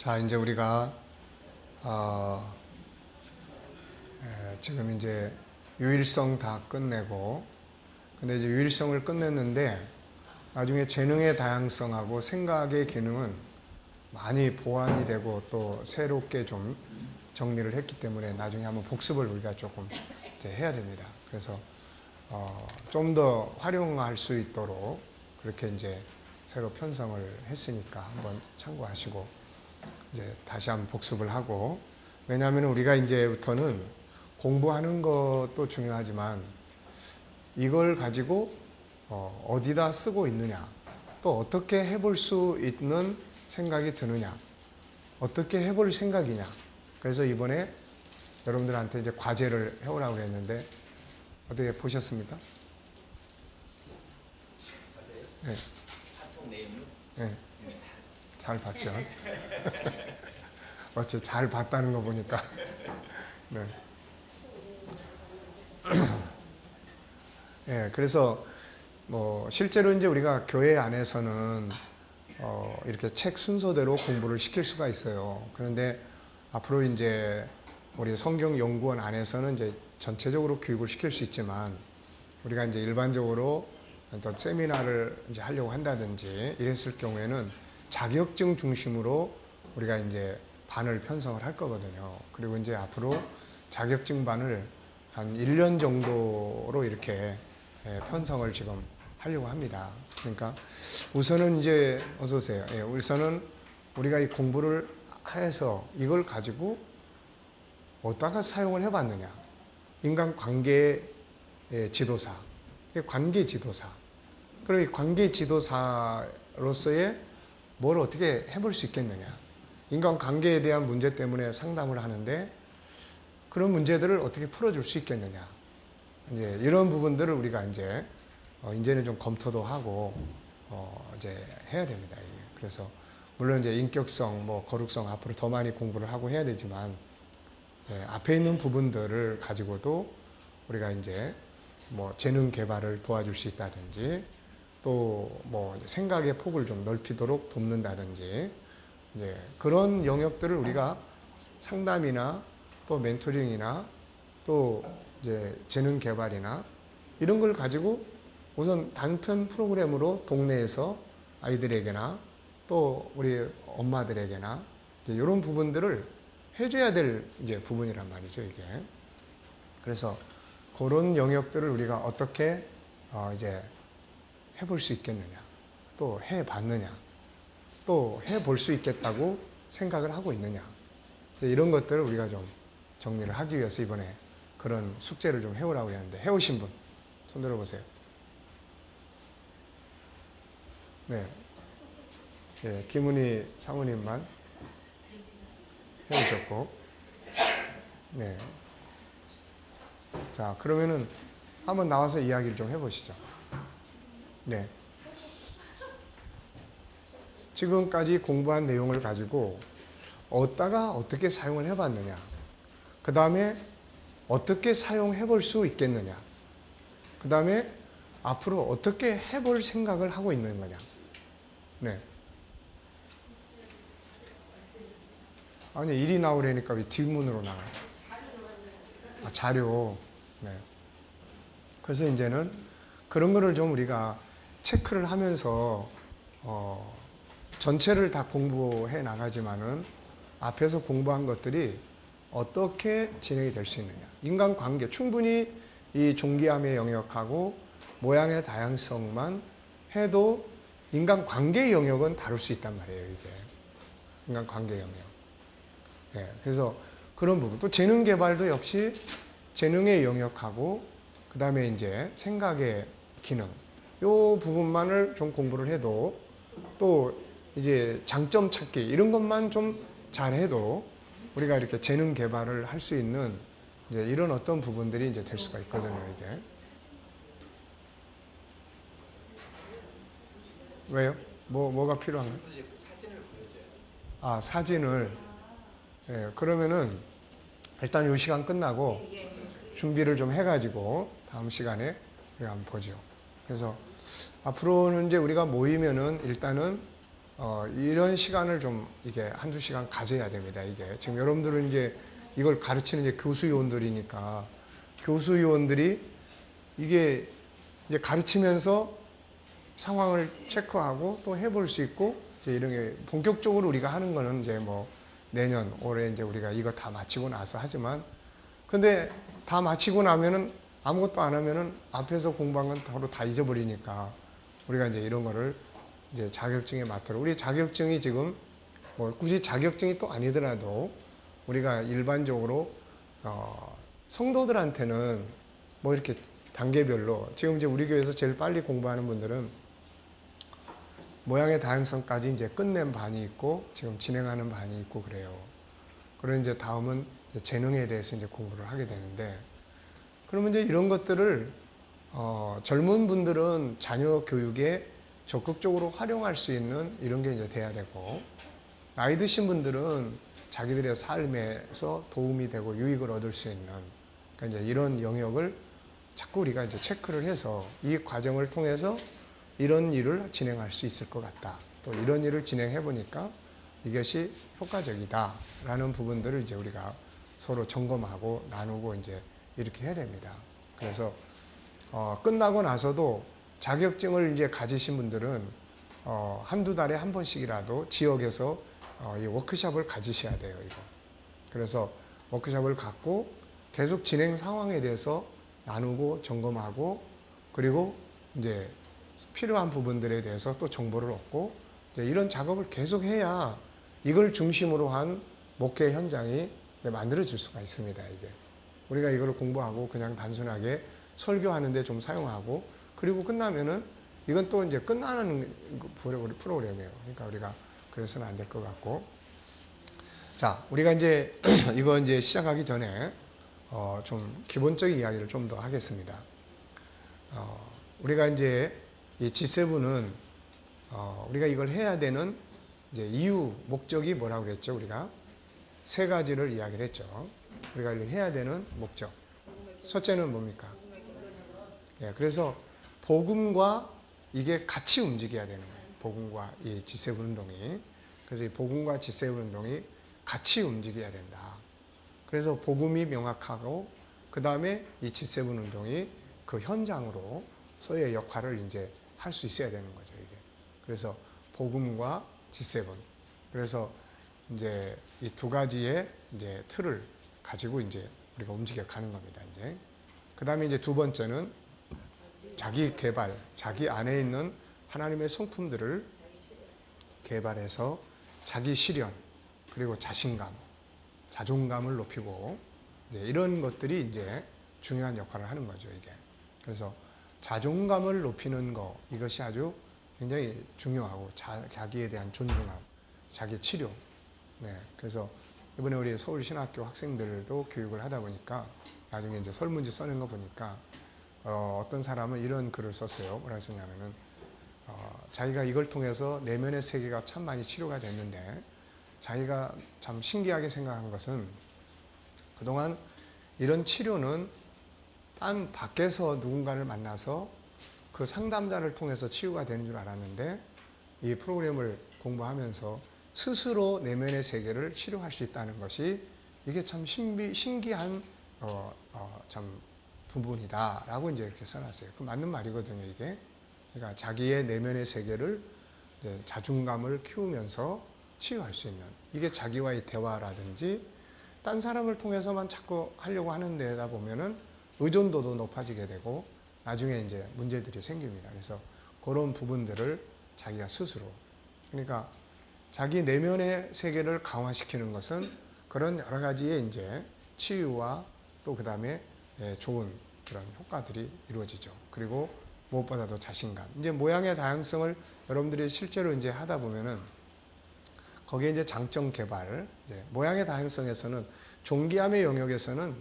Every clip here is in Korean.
자, 이제 우리가 지금 이제 유일성 다 끝내고, 근데 이제 유일성을 끝냈는데 나중에 재능의 다양성하고 생각의 기능은 많이 보완이 되고 또 새롭게 좀 정리를 했기 때문에 나중에 한번 복습을 우리가 조금 이제 해야 됩니다. 그래서 좀 더 활용할 수 있도록 그렇게 이제 새로 편성을 했으니까 한번 참고하시고 이제 다시 한번 복습을 하고, 왜냐하면 우리가 이제부터는 공부하는 것도 중요하지만 이걸 가지고 어디다 쓰고 있느냐, 또 어떻게 해볼 수 있는 생각이 드느냐, 어떻게 해볼 생각이냐. 그래서 이번에 여러분들한테 이제 과제를 해오라고 했는데 어떻게 보셨습니까? 네. 네. 잘 봤죠? 어째 잘 봤다는 거 보니까. 네. 네, 그래서 뭐 실제로 이제 우리가 교회 안에서는 이렇게 책 순서대로 공부를 시킬 수가 있어요. 그런데 앞으로 이제 우리 성경연구원 안에서는 이제 전체적으로 교육을 시킬 수 있지만 우리가 이제 일반적으로 또 세미나를 이제 하려고 한다든지 이랬을 경우에는 자격증 중심으로 우리가 이제 반을 편성을 할 거거든요. 그리고 이제 앞으로 자격증 반을 한 1년 정도로 이렇게 편성을 지금 하려고 합니다. 그러니까 우선은 이제 어서 오세요. 예, 우선은 우리가 이 공부를 해서 이걸 가지고 어디다가 사용을 해봤느냐. 인간관계의 지도사, 관계 지도사. 그리고 이 관계 지도사로서의 뭘 어떻게 해볼 수 있겠느냐. 인간관계에 대한 문제 때문에 상담을 하는데 그런 문제들을 어떻게 풀어줄 수 있겠느냐. 이제 이런 부분들을 우리가 이제는 좀 검토도 하고 이제 해야 됩니다. 그래서 물론 이제 인격성, 뭐 거룩성 앞으로 더 많이 공부를 하고 해야 되지만 앞에 있는 부분들을 가지고도 우리가 이제 뭐 재능 개발을 도와줄 수 있다든지 또 뭐 생각의 폭을 좀 넓히도록 돕는다든지 이제 그런 영역들을 우리가 상담이나 또 멘토링이나 또 이제 재능 개발이나 이런 걸 가지고 우선 단편 프로그램으로 동네에서 아이들에게나 또 우리 엄마들에게나 이제 이런 부분들을 해줘야 될 이제 부분이란 말이죠, 이게. 그래서 그런 영역들을 우리가 어떻게 이제 해볼 수 있겠느냐, 또 해봤느냐, 또 해볼 수 있겠다고 생각을 하고 있느냐. 이제 이런 것들을 우리가 좀 정리를 하기 위해서 이번에 그런 숙제를 좀 해오라고 했는데 해오신 분 손 들어보세요. 네, 예, 김은희 사모님만 해오셨고, 네. 자, 그러면은 한번 나와서 이야기를 좀 해보시죠. 네. 지금까지 공부한 내용을 가지고 어디다가 어떻게 사용을 해봤느냐, 그 다음에 어떻게 사용해 볼 수 있겠느냐, 그 다음에 앞으로 어떻게 해볼 생각을 하고 있는 거냐. 네. 아니, 일이 나오려니까 왜 뒷문으로 나와요? 아, 자료. 네. 그래서 이제는 그런 거를 좀 우리가 체크를 하면서 전체를 다 공부해 나가지만은 앞에서 공부한 것들이 어떻게 진행이 될 수 있느냐. 인간관계, 충분히 이 존귀함의 영역하고 모양의 다양성만 해도 인간관계의 영역은 다룰 수 있단 말이에요, 이게. 인간관계 영역. 네, 그래서 그런 부분. 또 재능 개발도 역시 재능의 영역하고 그 다음에 이제 생각의 기능. 요 부분만을 좀 공부를 해도 또 이제 장점 찾기 이런 것만 좀 잘해도 우리가 이렇게 재능 개발을 할 수 있는 이제 이런 어떤 부분들이 이제 될 수가 있거든요, 이게. 왜요? 뭐가 필요한가요? 아, 사진을. 예, 그러면은 일단 이 시간 끝나고 준비를 좀 해가지고 다음 시간에 우리가 한번 보죠. 그래서 앞으로는 이제 우리가 모이면은 일단은 이런 시간을 좀 이게 한두 시간 가져야 됩니다. 이게 지금 여러분들은 이제 이걸 가르치는 이제 교수위원들이니까 교수위원들이 이게 이제 가르치면서 상황을 체크하고 또 해볼 수 있고 이제 이런 게 본격적으로 우리가 하는 거는 이제 뭐 내년 올해 이제 우리가 이거 다 마치고 나서 하지만 근데 다 마치고 나면은 아무것도 안 하면은 앞에서 공부한 건 바로 다 잊어버리니까 우리가 이제 이런 거를 이제 자격증에 맞도록 우리 자격증이 지금 뭐 굳이 자격증이 또 아니더라도 우리가 일반적으로 성도들한테는 뭐 이렇게 단계별로 지금 이제 우리 교회에서 제일 빨리 공부하는 분들은 모양의 다양성까지 이제 끝낸 반이 있고 지금 진행하는 반이 있고 그래요. 그리고 이제 다음은 재능에 대해서 이제 공부를 하게 되는데 그러면 이제 이런 것들을 젊은 분들은 자녀 교육에 적극적으로 활용할 수 있는 이런 게 이제 돼야 되고 나이 드신 분들은 자기들의 삶에서 도움이 되고 유익을 얻을 수 있는 그러니까 이제 이런 영역을 자꾸 우리가 이제 체크를 해서 이 과정을 통해서 이런 일을 진행할 수 있을 것 같다. 또 이런 일을 진행해 보니까 이것이 효과적이다라는 부분들을 이제 우리가 서로 점검하고 나누고 이제 이렇게 해야 됩니다. 그래서 끝나고 나서도 자격증을 이제 가지신 분들은 한두 달에 한 번씩이라도 지역에서 이 워크숍을 가지셔야 돼요, 이거. 그래서 워크숍을 갖고 계속 진행 상황에 대해서 나누고 점검하고 그리고 이제 필요한 부분들에 대해서 또 정보를 얻고 이런 작업을 계속 해야 이걸 중심으로 한 목회 현장이 만들어질 수가 있습니다. 이게 우리가 이걸 공부하고 그냥 단순하게 설교하는데 좀 사용하고 그리고 끝나면은 이건 또 이제 끝나는 프로그램이에요. 그러니까 우리가 그래서는 안 될 것 같고 자 우리가 이제 이거 이제 시작하기 전에 좀 기본적인 이야기를 좀 더 하겠습니다. 우리가 이제 이 G7은 우리가 이걸 해야 되는 이제 이유, 목적이 뭐라고 그랬죠? 우리가 세 가지를 이야기를 했죠. 우리가 이걸 해야 되는 목적. 첫째는 뭡니까? 예, 그래서 복음과 이게 같이 움직여야 되는 거예요. 복음과 이 G7 운동이. 그래서 이 복음과 G7 운동이 같이 움직여야 된다. 그래서 복음이 명확하고 그 다음에 이 G7 운동이 그 현장으로서의 역할을 이제 할 수 있어야 되는 거죠, 이게. 그래서 복음과 G7. 그래서 이제 이 두 가지의 이제 틀을 가지고 이제 우리가 움직여 가는 겁니다, 이제. 그 다음에 이제 두 번째는 자기 개발, 자기 안에 있는 하나님의 성품들을 개발해서 자기 실현, 그리고 자신감, 자존감을 높이고 이제 이런 것들이 이제 중요한 역할을 하는 거죠, 이게. 그래서 자존감을 높이는 거 이것이 아주 굉장히 중요하고 자기에 대한 존중함, 자기 치료. 네, 그래서 이번에 우리 서울신학교 학생들도 교육을 하다 보니까 나중에 이제 설문지 써낸 거 보니까 어떤 사람은 이런 글을 썼어요. 뭐라 썼냐면은 자기가 이걸 통해서 내면의 세계가 참 많이 치료가 됐는데 자기가 참 신기하게 생각한 것은 그동안 이런 치료는 딴 밖에서 누군가를 만나서 그 상담자를 통해서 치유가 되는 줄 알았는데 이 프로그램을 공부하면서 스스로 내면의 세계를 치료할 수 있다는 것이 이게 참 신기한 참 부분이다라고 이제 이렇게 써놨어요. 그 맞는 말이거든요, 이게. 그러니까 자기의 내면의 세계를 이제 자존감을 키우면서 치유할 수 있는 이게 자기와의 대화라든지 딴 사람을 통해서만 자꾸 하려고 하는 데다 보면은 의존도도 높아지게 되고 나중에 이제 문제들이 생깁니다. 그래서 그런 부분들을 자기가 스스로 그러니까 자기 내면의 세계를 강화시키는 것은 그런 여러 가지의 이제 치유와 또 그 다음에 좋은 그런 효과들이 이루어지죠. 그리고 무엇보다도 자신감. 이제 모양의 다양성을 여러분들이 실제로 이제 하다 보면은 거기에 이제 장점 개발, 모양의 다양성에서는 존귀함의 영역에서는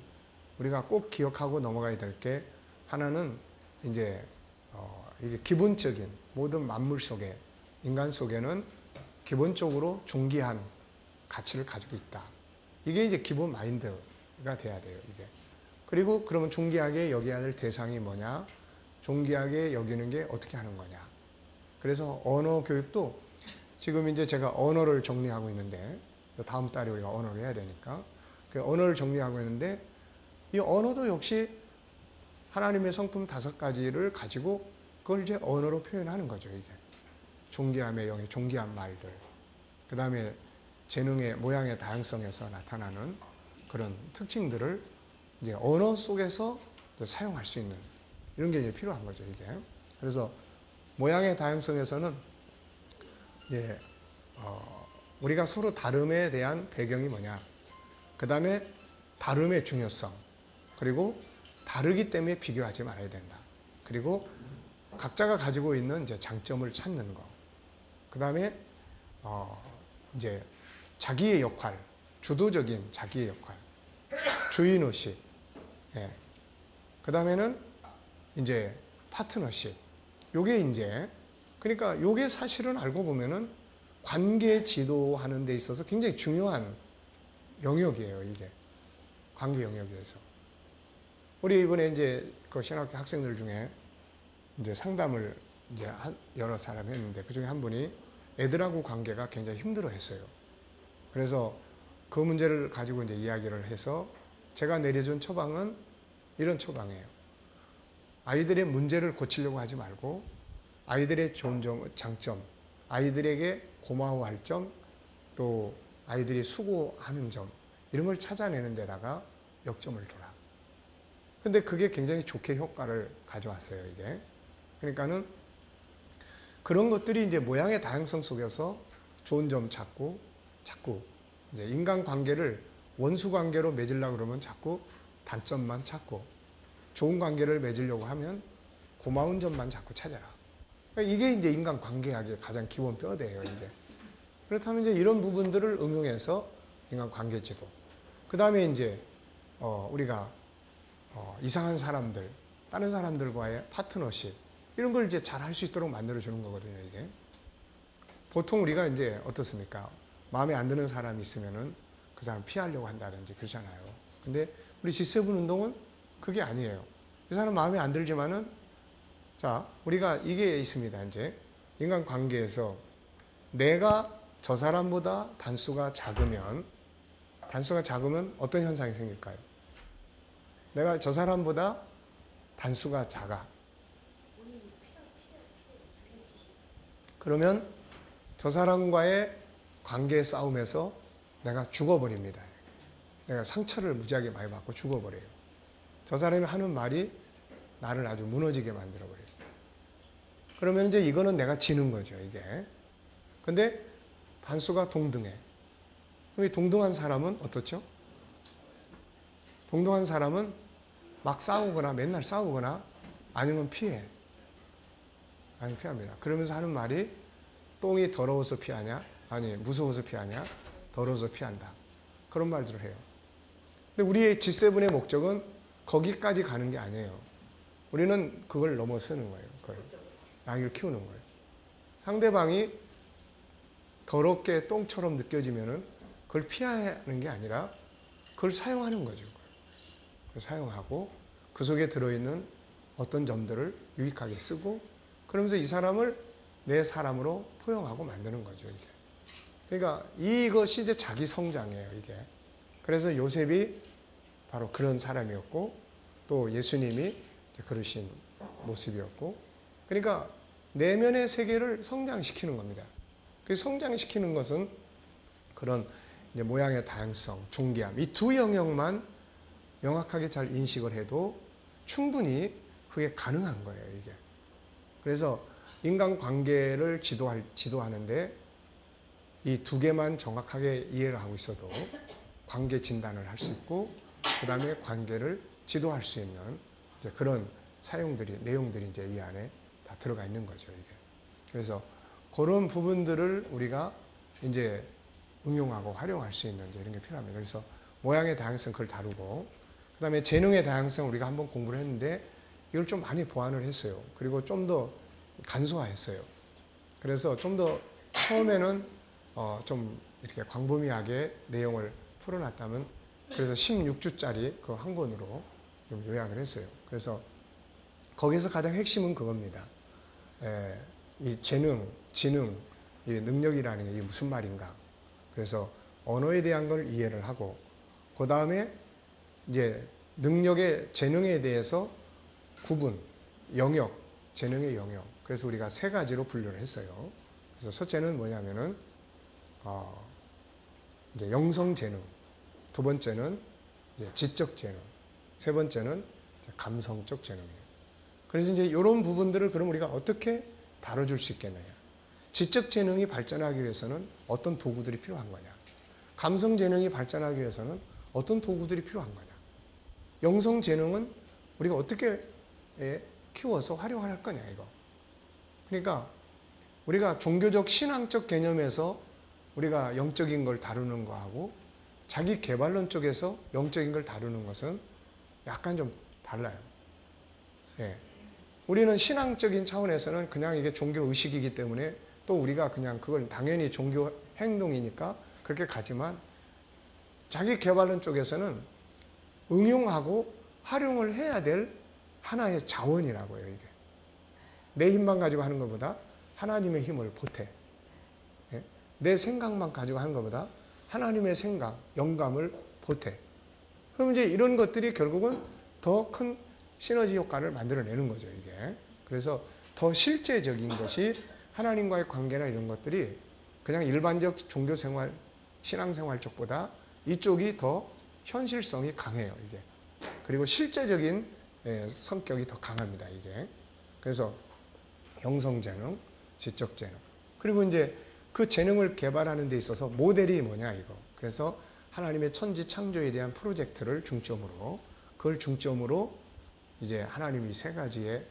우리가 꼭 기억하고 넘어가야 될 게 하나는 이제 이게 기본적인 모든 만물 속에 인간 속에는 기본적으로 존귀한 가치를 가지고 있다. 이게 이제 기본 마인드가 돼야 돼요, 이게. 그리고 그러면 존귀하게 여겨야 할 대상이 뭐냐? 존귀하게 여기는 게 어떻게 하는 거냐? 그래서 언어 교육도 지금 이제 제가 언어를 정리하고 있는데, 다음 달에 우리가 언어를 해야 되니까, 그 언어를 정리하고 있는데, 이 언어도 역시 하나님의 성품 5가지를 가지고 그걸 이제 언어로 표현하는 거죠, 이게. 존귀함의 영의 존귀한 말들. 그 다음에 재능의 모양의 다양성에서 나타나는 그런 특징들을 이제 언어 속에서 사용할 수 있는 이런 게 이제 필요한 거죠, 이게. 그래서 모양의 다양성에서는 이제 우리가 서로 다름에 대한 배경이 뭐냐, 그 다음에 다름의 중요성, 그리고 다르기 때문에 비교하지 말아야 된다. 그리고 각자가 가지고 있는 이제 장점을 찾는 거. 그 다음에 이제 자기의 역할, 주도적인 자기의 역할, 주인의식. 예. 그 다음에는 이제 파트너십. 요게 이제, 그러니까 요게 사실은 알고 보면은 관계 지도하는 데 있어서 굉장히 중요한 영역이에요, 이게. 관계 영역에서. 우리 이번에 이제 그 신학교 학생들 중에 이제 상담을 이제 여러 사람 했는데, 그 중에 한 분이 애들하고 관계가 굉장히 힘들어 했어요. 그래서 그 문제를 가지고 이제 이야기를 해서 제가 내려준 처방은 이런 처방이에요. 아이들의 문제를 고치려고 하지 말고 아이들의 좋은 점, 장점, 아이들에게 고마워할 점, 또 아이들이 수고하는 점, 이런 걸 찾아내는 데다가 역점을 둬라. 근데 그게 굉장히 좋게 효과를 가져왔어요, 이게. 그러니까는 그런 것들이 이제 모양의 다양성 속에서 좋은 점 찾고, 자꾸 이제 인간 관계를 원수 관계로 맺으려고 그러면 자꾸 단점만 찾고, 좋은 관계를 맺으려고 하면 고마운 점만 자꾸 찾아라. 그러니까 이게 이제 인간 관계학의 가장 기본 뼈대예요, 이게. 그렇다면 이제 이런 부분들을 응용해서 인간 관계 지도. 그 다음에 이제 우리가 이상한 사람들, 다른 사람들과의 파트너십, 이런 걸 이제 잘 할 수 있도록 만들어주는 거거든요, 이게. 보통 우리가 이제 어떻습니까? 마음에 안 드는 사람이 있으면은 그 사람 피하려고 한다든지 그러잖아요. 근데 우리 G7 운동은 그게 아니에요. 이 사람 마음에 안 들지만은, 자, 우리가 이게 있습니다, 이제. 인간 관계에서 내가 저 사람보다 단수가 작으면 어떤 현상이 생길까요? 내가 저 사람보다 단수가 작아. 그러면 저 사람과의 관계 싸움에서 내가 죽어버립니다. 내가 상처를 무지하게 많이 받고 죽어버려요. 저 사람이 하는 말이 나를 아주 무너지게 만들어버려요. 그러면 이제 이거는 내가 지는 거죠, 이게. 근데 단수가 동등해. 그럼 이 동등한 사람은 어떻죠? 동등한 사람은 막 싸우거나 맨날 싸우거나 아니면 피해. 아니, 피합니다. 그러면서 하는 말이 똥이 더러워서 피하냐? 아니, 무서워서 피하냐? 더러워서 피한다. 그런 말들을 해요. 근데 우리의 G7의 목적은 거기까지 가는 게 아니에요. 우리는 그걸 넘어서는 거예요. 그걸. 나를 키우는 거예요. 상대방이 더럽게 똥처럼 느껴지면은 그걸 피하는 게 아니라 그걸 사용하는 거죠. 그걸 사용하고 그 속에 들어있는 어떤 점들을 유익하게 쓰고, 그러면서 이 사람을 내 사람으로 포용하고 만드는 거죠, 이게. 그러니까 이것이 이제 자기 성장이에요, 이게. 그래서 요셉이 바로 그런 사람이었고, 또 예수님이 그러신 모습이었고, 그러니까 내면의 세계를 성장시키는 겁니다. 그 성장시키는 것은 그런 이제 모양의 다양성, 존귀함, 이 두 영역만 명확하게 잘 인식을 해도 충분히 그게 가능한 거예요, 이게. 그래서 인간 관계를 지도하는데 이 두 개만 정확하게 이해를 하고 있어도 관계 진단을 할 수 있고, 그 다음에 관계를 지도할 수 있는 이제 그런 내용들이 이제 이 안에 다 들어가 있는 거죠, 이게. 그래서 그런 부분들을 우리가 이제 응용하고 활용할 수 있는 이제 이런 게 필요합니다. 그래서 모양의 다양성 그걸 다루고, 그 다음에 재능의 다양성 우리가 한번 공부를 했는데 이걸 좀 많이 보완을 했어요. 그리고 좀 더 간소화했어요. 그래서 좀 더 처음에는 좀 이렇게 광범위하게 내용을 풀어놨다면, 그래서 16주짜리 그 한 권으로 좀 요약을 했어요. 그래서 거기서 가장 핵심은 그겁니다. 이 재능, 지능, 이 능력이라는 게 이게 무슨 말인가. 그래서 언어에 대한 걸 이해를 하고, 그 다음에 이제 능력의 재능에 대해서 구분, 영역, 재능의 영역. 그래서 우리가 세 가지로 분류를 했어요. 그래서 첫째는 뭐냐면은 이제 영성 재능, 두 번째는 이제 지적 재능, 세 번째는 이제 감성적 재능이에요. 그래서 이제 이런 부분들을 그럼 우리가 어떻게 다뤄줄 수 있겠느냐. 지적 재능이 발전하기 위해서는 어떤 도구들이 필요한 거냐. 감성 재능이 발전하기 위해서는 어떤 도구들이 필요한 거냐. 영성 재능은 우리가 어떻게 키워서 활용할 거냐, 이거. 그러니까 우리가 종교적 신앙적 개념에서 우리가 영적인 걸 다루는 거하고 자기 개발론 쪽에서 영적인 걸 다루는 것은 약간 좀 달라요. 예. 우리는 신앙적인 차원에서는 그냥 이게 종교 의식이기 때문에 또 우리가 그냥 그걸 당연히 종교 행동이니까 그렇게 가지만, 자기 개발론 쪽에서는 응용하고 활용을 해야 될 하나의 자원이라고요, 이게. 내 힘만 가지고 하는 것보다 하나님의 힘을 보태. 예? 내 생각만 가지고 하는 것보다 하나님의 생각, 영감을 보태. 그럼 이제 이런 것들이 결국은 더 큰 시너지 효과를 만들어내는 거죠, 이게. 그래서 더 실제적인 것이 하나님과의 관계나 이런 것들이 그냥 일반적 종교생활, 신앙생활 쪽보다 이쪽이 더 현실성이 강해요, 이게. 그리고 실제적인 성격이 더 강합니다, 이게. 그래서 영성 재능, 지적 재능. 그리고 이제 그 재능을 개발하는 데 있어서 모델이 뭐냐, 이거. 그래서 하나님의 천지 창조에 대한 프로젝트를 중점으로, 그걸 중점으로 이제 하나님이 세 가지의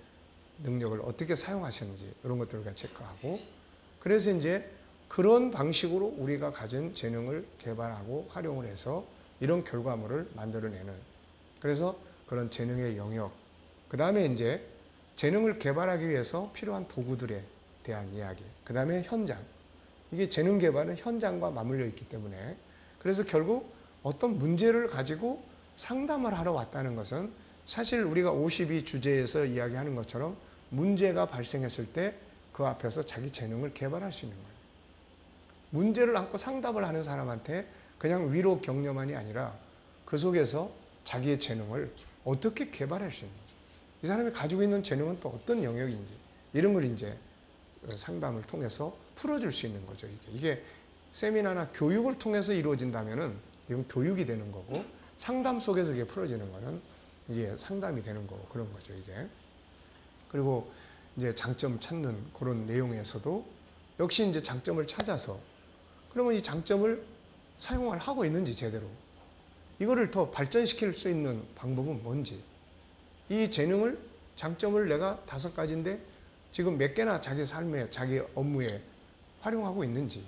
능력을 어떻게 사용하셨는지 이런 것들을 우리가 체크하고, 그래서 이제 그런 방식으로 우리가 가진 재능을 개발하고 활용을 해서 이런 결과물을 만들어내는, 그래서 그런 재능의 영역, 그 다음에 이제 재능을 개발하기 위해서 필요한 도구들에 대한 이야기, 그 다음에 현장. 이게 재능 개발은 현장과 맞물려 있기 때문에, 그래서 결국 어떤 문제를 가지고 상담을 하러 왔다는 것은 사실 우리가 52 주제에서 이야기하는 것처럼 문제가 발생했을 때 그 앞에서 자기 재능을 개발할 수 있는 거예요. 문제를 안고 상담을 하는 사람한테 그냥 위로 격려만이 아니라 그 속에서 자기의 재능을 어떻게 개발할 수 있는지, 이 사람이 가지고 있는 재능은 또 어떤 영역인지, 이런 걸 이제 상담을 통해서 풀어줄 수 있는 거죠. 이게 세미나나 교육을 통해서 이루어진다면은 이건 교육이 되는 거고, 상담 속에서 이게 풀어지는 거는 이게 상담이 되는 거고, 그런 거죠, 이게. 그리고 이제 장점 찾는 그런 내용에서도 역시 이제 장점을 찾아서, 그러면 이 장점을 사용을 하고 있는지 제대로, 이거를 더 발전시킬 수 있는 방법은 뭔지, 이 재능을, 장점을 내가 5가지인데 지금 몇 개나 자기 삶에, 자기 업무에 활용하고 있는지,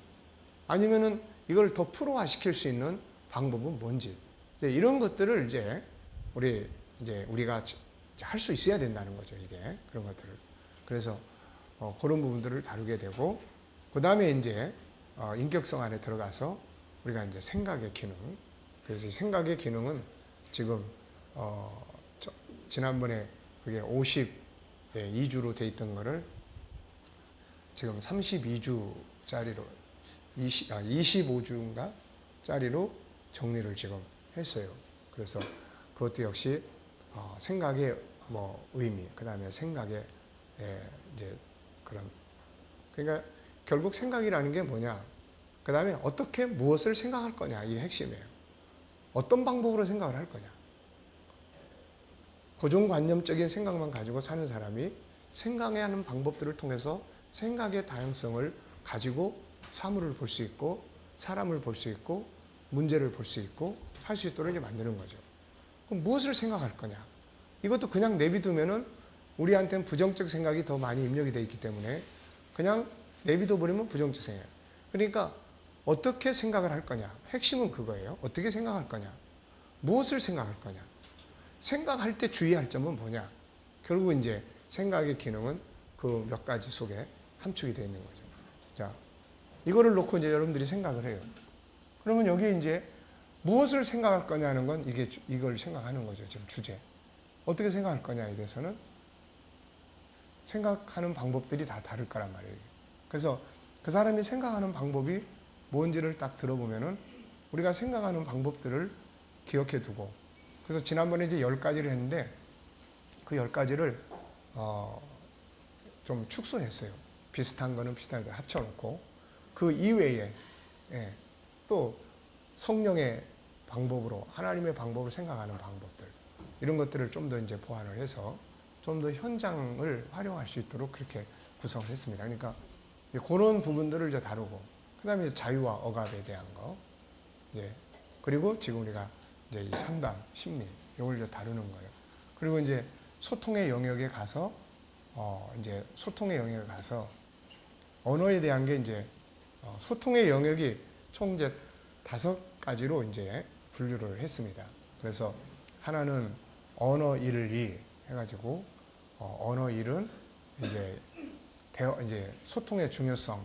아니면은 이걸 더 프로화시킬 수 있는 방법은 뭔지, 이런 것들을 이제 우리가 할 수 있어야 된다는 거죠, 이게. 그런 것들을. 그래서 그런 부분들을 다루게 되고, 그 다음에 이제 인격성 안에 들어가서 우리가 이제 생각의 기능. 그래서 이 생각의 기능은 지금 지난번에 그게 52주로 돼 있던 거를 지금 32주짜리로 25주인가 짜리로 정리를 지금 했어요. 그래서 그것도 역시 생각의 의미, 그 다음에 생각의 이제 그러니까 결국 생각이라는 게 뭐냐, 그 다음에 어떻게 무엇을 생각할 거냐, 이게 핵심이에요. 어떤 방법으로 생각을 할 거냐. 고정관념적인 생각만 가지고 사는 사람이 생각해야 하는 방법들을 통해서 생각의 다양성을 가지고 사물을 볼 수 있고, 사람을 볼 수 있고, 문제를 볼 수 있고 할 수 있도록 이렇게 만드는 거죠. 그럼 무엇을 생각할 거냐? 이것도 그냥 내비두면은 우리한테는 부정적 생각이 더 많이 입력이 되어 있기 때문에 그냥 내비둬 버리면 부정적 생각. 그러니까 어떻게 생각을 할 거냐? 핵심은 그거예요. 어떻게 생각할 거냐? 무엇을 생각할 거냐? 생각할 때 주의할 점은 뭐냐? 결국 이제 생각의 기능은 그 몇 가지 속에 함축이 되어 있는 거죠. 자, 이거를 놓고 이제 여러분들이 생각을 해요. 그러면 여기 이제 무엇을 생각할 거냐는 건 이걸 생각하는 거죠. 지금 주제. 어떻게 생각할 거냐에 대해서는 생각하는 방법들이 다 다를 거란 말이에요. 그래서 그 사람이 생각하는 방법이 뭔지를 딱 들어보면은 우리가 생각하는 방법들을 기억해 두고, 그래서 지난번에 이제 10가지를 했는데 그 10가지를 좀 축소했어요. 비슷한 거는 비슷하게 합쳐놓고 그 이외에 또 성령의 방법으로, 하나님의 방법으로 생각하는 방법들, 이런 것들을 좀 더 이제 보완을 해서 좀 더 현장을 활용할 수 있도록 그렇게 구성을 했습니다. 그러니까 그런 부분들을 이제 다루고, 그 다음에 자유와 억압에 대한 거, 그리고 지금 우리가 이제 이 상담, 심리, 이걸 이제 다루는 거예요. 그리고 이제 소통의 영역에 가서, 이제 소통의 영역에 가서 언어에 대한 게 이제 소통의 영역이 총 이제 5가지로 이제 분류를 했습니다. 그래서 하나는 언어 1이 해가지고 언어 1은 이제 소통의 중요성,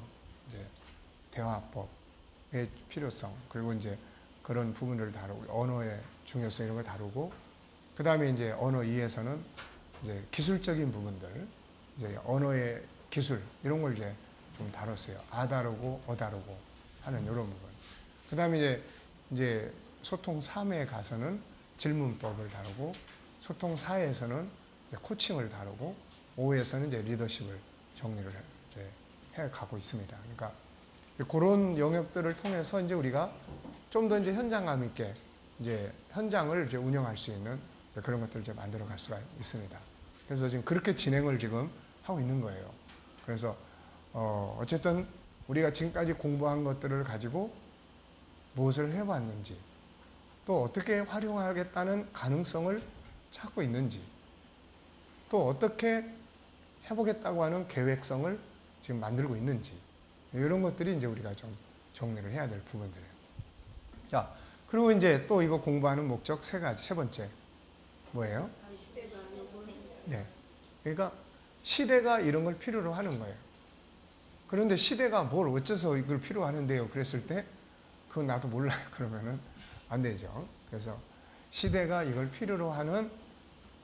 이제 대화법의 필요성, 그리고 이제 그런 부분을 다루고 언어의 중요성 이런 걸 다루고, 그 다음에 이제 언어 2에서는 이제 기술적인 부분들, 이제 언어의 기술 이런 걸 이제 좀 다뤘어요. 다루고 다루고 하는 이런 부분. 그 다음에 이제 소통 3에 가서는 질문법을 다루고, 소통 4에서는 코칭을 다루고, 5에서는 이제 리더십을 정리를 이제 해 가고 있습니다. 그러니까 그런 영역들을 통해서 이제 우리가 좀 더 이제 현장감 있게 이제 현장을 이제 운영할 수 있는 그런 것들을 이제 만들어 갈 수가 있습니다. 그래서 지금 그렇게 진행을 지금 하고 있는 거예요. 그래서 어쨌든 우리가 지금까지 공부한 것들을 가지고 무엇을 해봤는지, 또 어떻게 활용하겠다는 가능성을 찾고 있는지, 또 어떻게 해보겠다고 하는 계획성을 지금 만들고 있는지, 이런 것들이 이제 우리가 좀 정리를 해야 될 부분들이에요. 자, 그리고 이제 또 이거 공부하는 목적 3가지. 세 번째 뭐예요? 네, 그러니까 시대가 이런 걸 필요로 하는 거예요. 그런데 시대가 뭘 어째서 이걸 필요로 하는데요? 그랬을 때 그건 나도 몰라요. 그러면은 안 되죠. 그래서 시대가 이걸 필요로 하는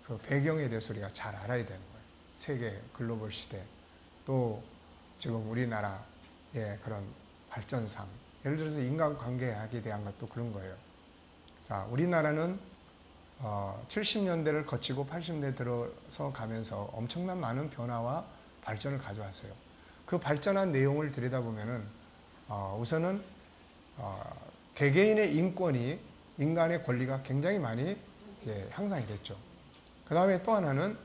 그 배경에 대해서 우리가 잘 알아야 되는 거예요. 세계 글로벌 시대, 또 지금 우리나라의 그런 발전상, 예를 들어서 인간관계학에 대한 것도 그런 거예요. 자, 우리나라는 70년대를 거치고 80년대 들어서 가면서 엄청난 많은 변화와 발전을 가져왔어요. 그 발전한 내용을 들여다보면은 우선은 개개인의 인권이, 인간의 권리가 굉장히 많이 이제 향상이 됐죠. 그 다음에 또 하나는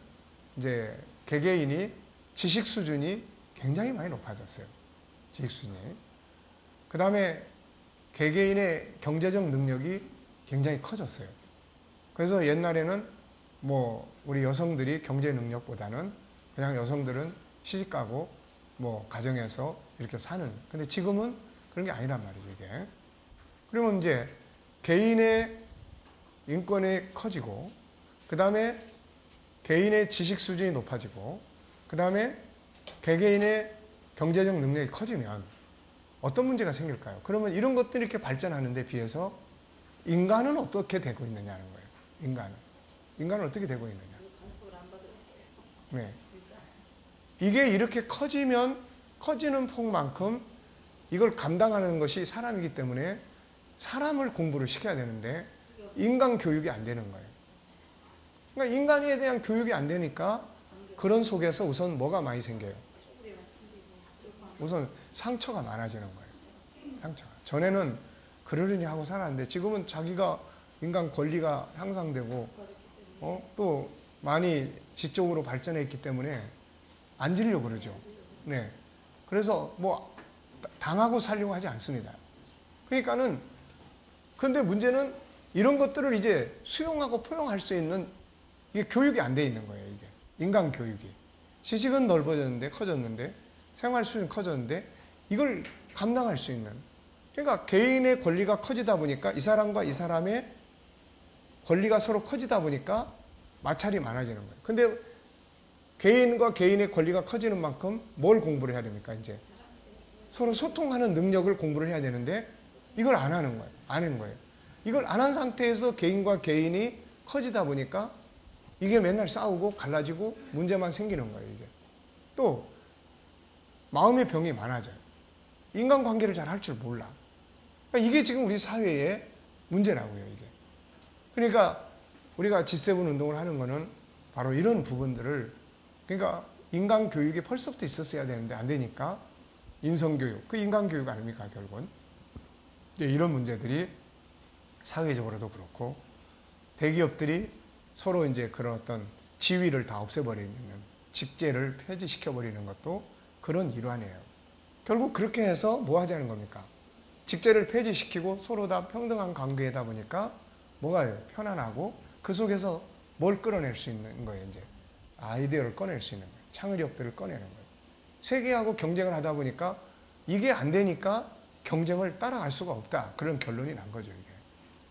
이제 개개인이 지식 수준이 굉장히 많이 높아졌어요. 지식 수준이. 그 다음에 개개인의 경제적 능력이 굉장히 커졌어요. 그래서 옛날에는 뭐 우리 여성들이 경제 능력보다는 그냥 여성들은 시집가고 뭐 가정에서 이렇게 사는. 근데 지금은 그런 게 아니란 말이죠, 이게. 그러면 이제 개인의 인권이 커지고, 그 다음에 개인의 지식 수준이 높아지고, 그 다음에 개개인의 경제적 능력이 커지면 어떤 문제가 생길까요? 그러면 이런 것들이 이렇게 발전하는 데 비해서 인간은 어떻게 되고 있느냐는 거예요. 인간은 어떻게 되고 있느냐. 네. 이게 이렇게 커지면 커지는 폭만큼 이걸 감당하는 것이 사람이기 때문에 사람을 공부를 시켜야 되는데 인간 교육이 안 되는 거예요. 그러니까 인간에 대한 교육이 안 되니까 그런 속에서 우선 뭐가 많이 생겨요? 우선 상처가 많아지는 거예요. 상처가. 전에는 그러려니 하고 살았는데 지금은 자기가 인간 권리가 향상되고 또 많이 지적으로 발전했기 때문에 안 지려고 그러죠. 네. 그래서 뭐 당하고 살려고 하지 않습니다. 그러니까는 근데 문제는 이런 것들을 이제 수용하고 포용할 수 있는 이게 교육이 안 돼 있는 거예요. 이게 인간 교육이. 지식은 넓어졌는데 커졌는데 생활 수준이 커졌는데 이걸 감당할 수 있는, 그러니까 개인의 권리가 커지다 보니까 이 사람과 이 사람의 권리가 서로 커지다 보니까 마찰이 많아지는 거예요. 근데 개인과 개인의 권리가 커지는 만큼 뭘 공부를 해야 됩니까? 이제 서로 소통하는 능력을 공부를 해야 되는데 이걸 안 하는 거예요. 안 한 거예요. 이걸 안 한 상태에서 개인과 개인이 커지다 보니까 이게 맨날 싸우고 갈라지고 문제만 생기는 거예요. 이게 또 마음의 병이 많아져요. 인간관계를 잘 할 줄 몰라. 그러니까 이게 지금 우리 사회의 문제라고요, 이게. 그러니까 우리가 G7 운동을 하는 거는 바로 이런 부분들을, 그러니까 인간 교육이 벌써부터 있었어야 되는데 안 되니까 인성교육, 그 인간교육 아닙니까, 결국은. 이런 문제들이 사회적으로도 그렇고, 대기업들이 서로 이제 그런 어떤 지위를 다 없애버리는, 직제를 폐지시켜버리는 것도 그런 일환이에요. 결국 그렇게 해서 뭐 하자는 겁니까? 직제를 폐지시키고 서로 다 평등한 관계이다 보니까 뭐가 편안하고, 그 속에서 뭘 끌어낼 수 있는 거예요, 이제. 아이디어를 꺼낼 수 있는 거예요. 창의력들을 꺼내는 거예요. 세계하고 경쟁을 하다 보니까 이게 안 되니까 경쟁을 따라갈 수가 없다. 그런 결론이 난 거죠, 이게.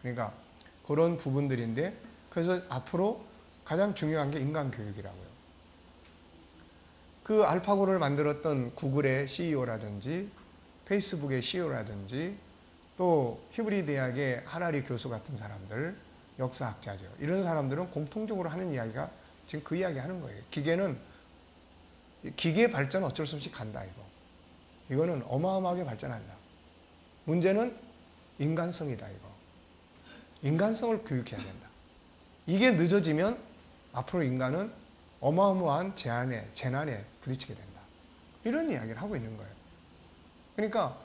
그러니까 그런 부분들인데, 그래서 앞으로 가장 중요한 게 인간교육이라고요. 그 알파고를 만들었던 구글의 CEO라든지 페이스북의 CEO라든지 또 히브리 대학의 하라리 교수 같은 사람들, 역사학자죠. 이런 사람들은 공통적으로 하는 이야기가 지금 그 이야기 하는 거예요. 기계 발전 어쩔 수 없이 간다, 이거. 이거는 어마어마하게 발전한다. 문제는 인간성이다, 이거. 인간성을 교육해야 된다. 이게 늦어지면 앞으로 인간은 어마어마한 재난에 부딪히게 된다. 이런 이야기를 하고 있는 거예요. 그러니까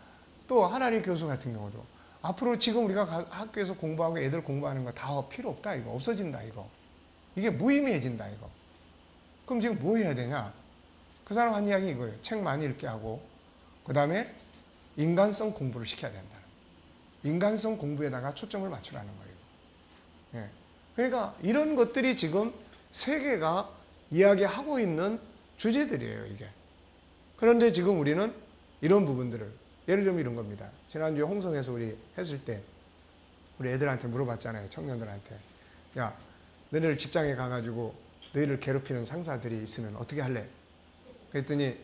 또 하라리 교수 같은 경우도 앞으로 지금 우리가 학교에서 공부하고 애들 공부하는 거 다 필요 없다, 이거. 없어진다, 이거. 이게 무의미해진다, 이거. 그럼 지금 뭐 해야 되냐? 그 사람 한 이야기 이거예요. 책 많이 읽게 하고, 그 다음에 인간성 공부를 시켜야 된다는 거예요. 인간성 공부에다가 초점을 맞추라는 거예요. 예. 그러니까 이런 것들이 지금 세계가 이야기하고 있는 주제들이에요, 이게. 그런데 지금 우리는 이런 부분들을, 예를 들면 이런 겁니다. 지난주에 홍성에서 우리 했을 때 우리 애들한테 물어봤잖아요, 청년들한테. 야, 너희들 직장에 가가지고 너희를 괴롭히는 상사들이 있으면 어떻게 할래? 그랬더니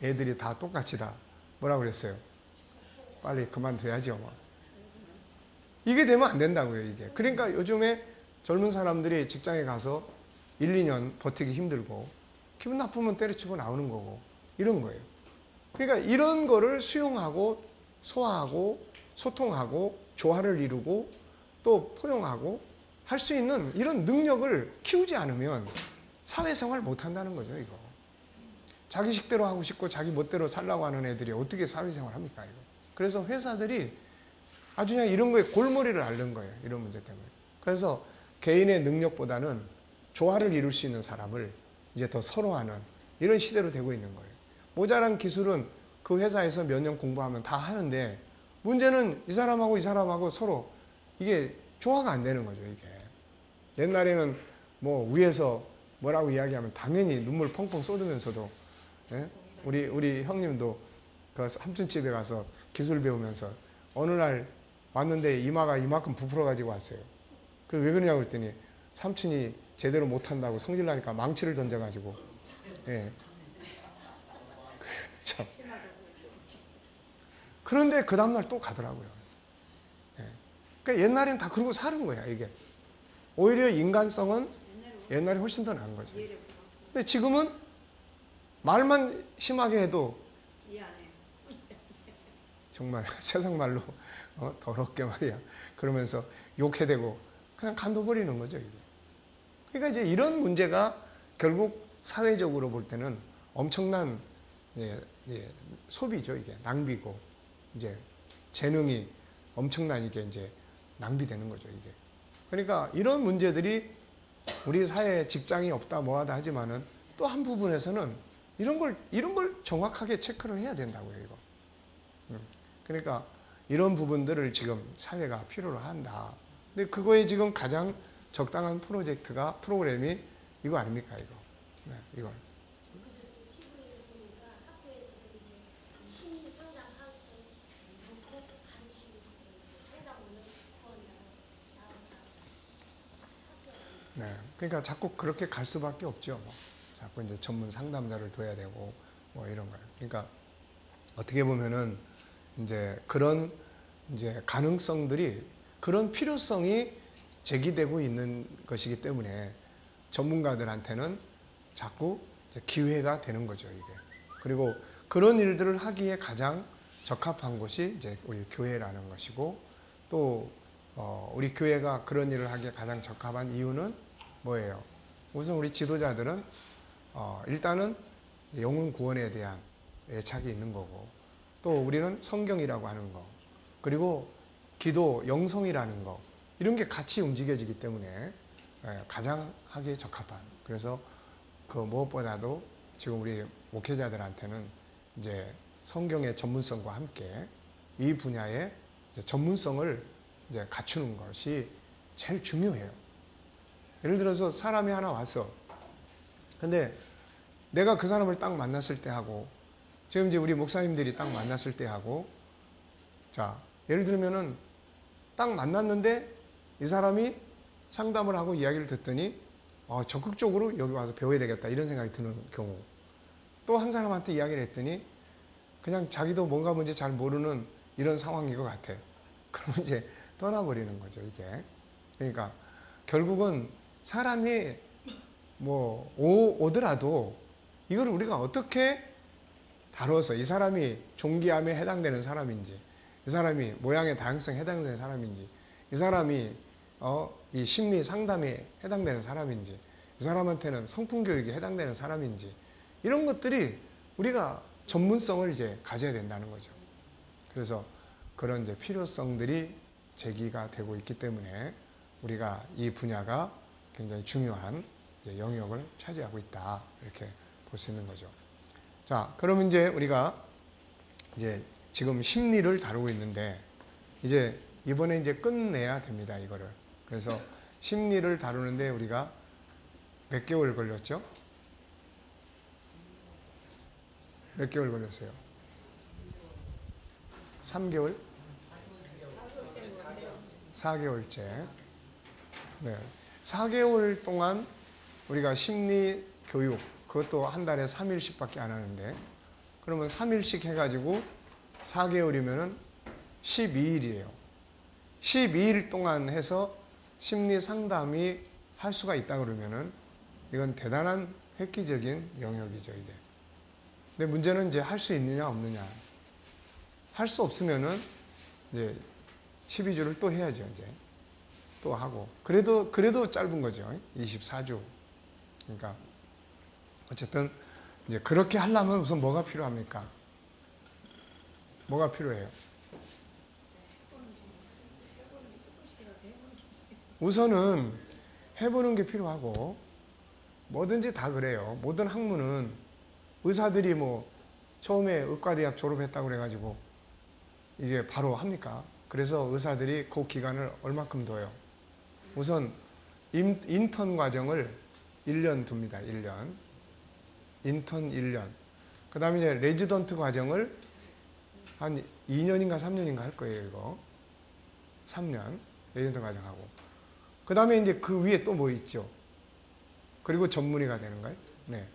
애들이 다 똑같이 다 뭐라고 그랬어요? 빨리 그만둬야죠, 뭐. 이게 되면 안 된다고요, 이게. 그러니까 요즘에 젊은 사람들이 직장에 가서 1, 2년 버티기 힘들고 기분 나쁘면 때려치고 나오는 거고 이런 거예요. 그러니까 이런 거를 수용하고 소화하고 소통하고 조화를 이루고 또 포용하고 할 수 있는 이런 능력을 키우지 않으면 사회생활 못 한다는 거죠, 이거. 자기 식대로 하고 싶고 자기 멋대로 살라고 하는 애들이 어떻게 사회생활 합니까, 이거. 그래서 회사들이 아주 그냥 이런 거에 골머리를 앓는 거예요, 이런 문제 때문에. 그래서 개인의 능력보다는 조화를 이룰 수 있는 사람을 이제 더 선호하는 이런 시대로 되고 있는 거예요. 모자란 기술은 그 회사에서 몇 년 공부하면 다 하는데, 문제는 이 사람하고 서로 이게 조화가 안 되는 거죠, 이게. 옛날에는 뭐 위에서 뭐라고 이야기하면 당연히 눈물 펑펑 쏟으면서도, 예? 우리 형님도 그 삼촌집에 가서 기술 배우면서 어느 날 왔는데 이마가 이만큼 부풀어 가지고 왔어요. 그래서 왜 그러냐고 그랬더니 삼촌이 제대로 못한다고 성질나니까 망치를 던져가지고, 예. 참. 그런데 그 다음날 또 가더라고요. 예. 그러니까 옛날엔 다 그러고 사는 거야, 이게. 오히려 인간성은 옛날에 훨씬 더 나은 거죠. 근데 지금은 말만 심하게 해도 정말 세상 말로 더럽게 말이야. 그러면서 욕해대고 그냥 간둬버리는 거죠, 이게. 그러니까 이제 이런 문제가 결국 사회적으로 볼 때는 엄청난 소비죠, 이게. 낭비고, 이제 재능이 엄청난 이게 이제 낭비되는 거죠, 이게. 그러니까 이런 문제들이 우리 사회에 직장이 없다 뭐하다 하지만은 또 한 부분에서는 이런 걸 정확하게 체크를 해야 된다고요, 이거. 그러니까 이런 부분들을 지금 사회가 필요로 한다. 근데 그거에 지금 가장 적당한 프로그램이 이거 아닙니까, 이거. 네, 이걸. 그저 TV에서 보니까 학교에서도 이제 심리 상담하고 놓고 가르치고 상담원을 구한다고 나온다. 네, 그러니까 자꾸 그렇게 갈 수밖에 없죠. 뭐. 자꾸 이제 전문 상담자를 둬야 되고 뭐 이런 거예요. 그러니까 어떻게 보면은 이제 그런 이제 가능성들이, 그런 필요성이 제기되고 있는 것이기 때문에 전문가들한테는 자꾸 기회가 되는 거죠, 이게. 그리고 그런 일들을 하기에 가장 적합한 곳이 이제 우리 교회라는 것이고, 또 우리 교회가 그런 일을 하기에 가장 적합한 이유는 뭐예요? 우선 우리 지도자들은 일단은 영혼 구원에 대한 애착이 있는 거고, 또 우리는 성경이라고 하는 거, 그리고 기도, 영성이라는 거, 이런 게 같이 움직여지기 때문에 가장 하기에 적합한. 그래서 그 무엇보다도 지금 우리 목회자들한테는 이제 성경의 전문성과 함께 이 분야의 전문성을 이제 갖추는 것이 제일 중요해요. 예를 들어서 사람이 하나 왔어. 근데 내가 그 사람을 딱 만났을 때 하고, 지금 이제 우리 목사님들이 딱 만났을 때 하고, 자, 예를 들면은 딱 만났는데 이 사람이 상담을 하고 이야기를 듣더니 적극적으로 여기 와서 배워야 되겠다 이런 생각이 드는 경우, 또 한 사람한테 이야기를 했더니 그냥 자기도 뭔가 뭔지 잘 모르는 이런 상황인 것 같아. 그러면 이제 떠나버리는 거죠, 이게. 그러니까 결국은 사람이 뭐 오더라도 이걸 우리가 어떻게 다뤄서 이 사람이 존귀함에 해당되는 사람인지, 이 사람이 모양의 다양성에 해당되는 사람인지, 이 사람이 이 심리 상담에 해당되는 사람인지, 이 사람한테는 성품 교육에 해당되는 사람인지, 이런 것들이 우리가 전문성을 이제 가져야 된다는 거죠. 그래서 그런 이제 필요성들이 제기가 되고 있기 때문에 우리가 이 분야가 굉장히 중요한 이제 영역을 차지하고 있다, 이렇게 볼 수 있는 거죠. 자, 그러면 이제 우리가 이제 지금 심리를 다루고 있는데 이제 이번에 이제 끝내야 됩니다, 이거를. 그래서 심리를 다루는데 우리가 몇 개월 걸렸죠? 몇 개월 걸렸어요? 3개월? 4개월째. 네. 4개월 동안 우리가 심리 교육, 그것도 한 달에 3일씩밖에 안 하는데, 그러면 3일씩 해가지고 4개월이면은 12일이에요. 12일 동안 해서 심리 상담이 할 수가 있다 그러면은 이건 대단한 획기적인 영역이죠, 이게. 근데 문제는 이제 할 수 있느냐 없느냐. 할 수 없으면은 이제 12주를 또 해야죠, 이제. 또 하고. 그래도 짧은 거죠. 24주. 그러니까 어쨌든 이제 그렇게 하려면 우선 뭐가 필요합니까? 뭐가 필요해요? 우선은 해보는 게 필요하고, 뭐든지 다 그래요. 모든 학문은 의사들이 뭐 처음에 의과대학 졸업했다고 그래가지고 이게 바로 합니까? 그래서 의사들이 그 기간을 얼마큼 둬요? 우선 인턴 과정을 1년 둡니다. 1년. 인턴 1년. 그 다음에 이제 레지던트 과정을 한 2년인가 3년인가 할 거예요, 이거. 3년. 레지던트 과정하고. 그 다음에 이제 그 위에 또 뭐 있죠? 그리고 전문의가 되는 거예요. 네.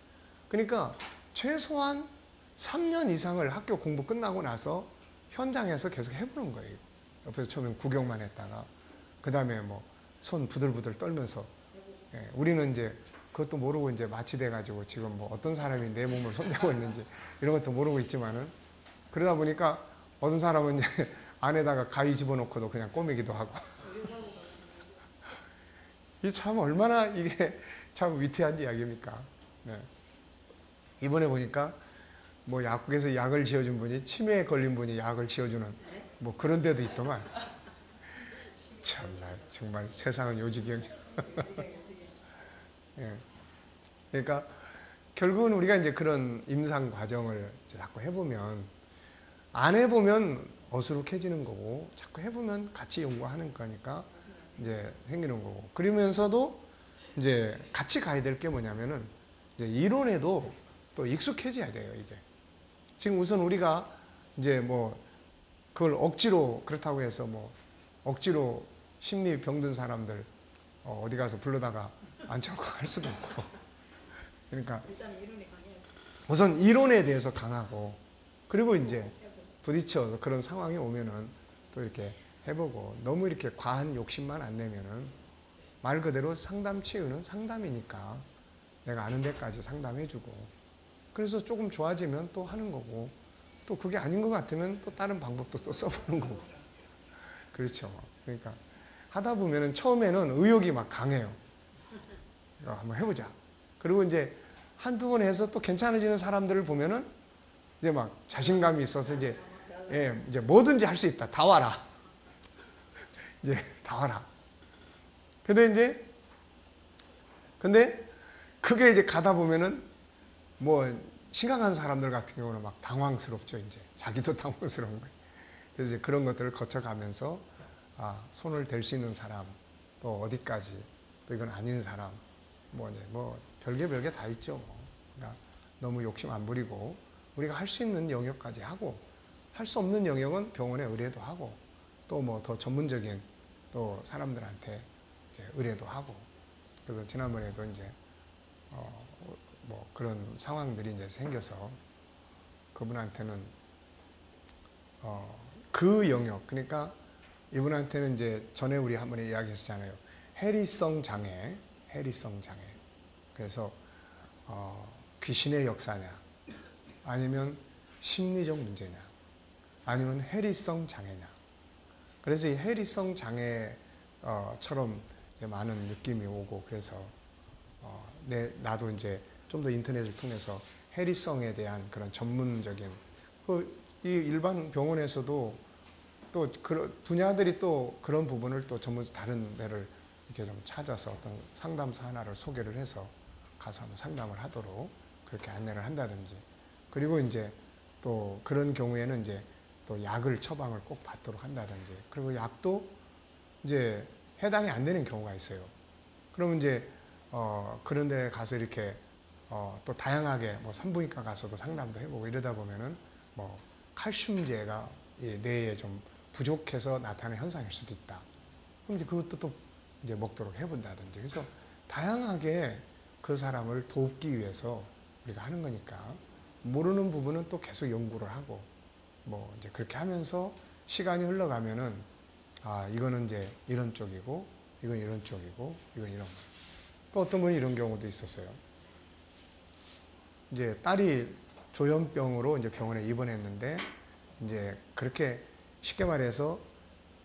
그러니까 최소한 3년 이상을 학교 공부 끝나고 나서 현장에서 계속 해보는 거예요. 옆에서 처음엔 구경만 했다가, 그 다음에 뭐 손 부들부들 떨면서. 예, 우리는 이제 그것도 모르고 이제 마취돼가지고 지금 뭐 어떤 사람이 내 몸을 손대고 있는지 이런 것도 모르고 있지만은, 그러다 보니까 어떤 사람은 이제 안에다가 가위 집어넣고도 그냥 꼬매기도 하고. 이게 참 얼마나 이게 참 위태한 이야기입니까? 네. 이번에 보니까 뭐 약국에서 약을 지어준 분이 치매에 걸린 분이 약을 지어주는 뭐 그런 데도 있더만. 참나 정말 세상은 요지경이야. 예. 그러니까 결국은 우리가 이제 그런 임상 과정을 자꾸 해보면, 안 해보면 어수룩해지는 거고, 자꾸 해보면 같이 연구하는 거니까 이제 생기는 거고, 그러면서도 이제 같이 가야 될 게 뭐냐면은 이제 이론에도 또 익숙해져야 돼요, 이게. 지금 우선 우리가 이제 뭐 그걸 억지로, 그렇다고 해서 뭐 억지로 심리 병든 사람들 어디 가서 불러다가 앉혀놓고 할 수도 없고. 그러니까 우선 이론에 대해서 강하고, 그리고 이제 부딪혀서 그런 상황이 오면은 또 이렇게 해보고, 너무 이렇게 과한 욕심만 안 내면은 말 그대로 상담 치유는 상담이니까 내가 아는 데까지 상담해주고, 그래서 조금 좋아지면 또 하는 거고, 또 그게 아닌 것 같으면 또 다른 방법도 또 써보는 거고. 그렇죠. 그러니까 하다 보면은 처음에는 의욕이 막 강해요. 한번 해보자. 그리고 이제 한두 번 해서 또 괜찮아지는 사람들을 보면은 이제 막 자신감이 있어서 이제 뭐든지 할 수 있다. 다 와라. 이제 다 와라. 근데 그게 이제 가다 보면은 뭐 심각한 사람들 같은 경우는 막 당황스럽죠. 이제 자기도 당황스러운 거예요. 그래서 이제 그런 것들을 거쳐가면서 손을 댈 수 있는 사람, 또 어디까지, 또 이건 아닌 사람, 뭐 별게 다 있죠. 뭐. 그러니까 너무 욕심 안 부리고 우리가 할 수 있는 영역까지 하고, 할 수 없는 영역은 병원에 의뢰도 하고, 또 뭐 더 전문적인 또 사람들한테 이제 의뢰도 하고. 그래서 지난번에도 이제 뭐 그런 상황들이 이제 생겨서 그분한테는 그 영역, 그러니까 이분한테는 이제 전에 우리 한 번에 이야기했었잖아요. 해리성 장애. 그래서 귀신의 역사냐, 아니면 심리적 문제냐, 아니면 해리성 장애냐. 그래서 이 해리성 장애처럼 많은 느낌이 오고, 그래서 나도 이제 좀 더 인터넷을 통해서 해리성에 대한 그런 전문적인, 이 일반 병원에서도 또 그런 분야들이 또 그런 부분을 또 전문 다른 데를 이렇게 좀 찾아서 어떤 상담소 하나를 소개를 해서 가서 한번 상담을 하도록 그렇게 안내를 한다든지, 그리고 이제 또 그런 경우에는 이제 또 약을 처방을 꼭 받도록 한다든지, 그리고 약도 이제 해당이 안 되는 경우가 있어요. 그러면 이제 그런 데 가서 이렇게 또 다양하게 뭐 산부인과 가서도 상담도 해보고 이러다 보면은 뭐 칼슘제가 뇌에 좀 부족해서 나타나는 현상일 수도 있다. 그럼 이제 그것도 또 이제 먹도록 해본다든지. 그래서 다양하게 그 사람을 돕기 위해서 우리가 하는 거니까, 모르는 부분은 또 계속 연구를 하고, 뭐 이제 그렇게 하면서 시간이 흘러가면은 이거는 이제 이런 쪽이고, 이건 이런 쪽이고, 이건 이런 거. 또 어떤 분이 이런 경우도 있었어요. 이제 딸이 조현병으로 이제 병원에 입원했는데, 이제 그렇게 쉽게 말해서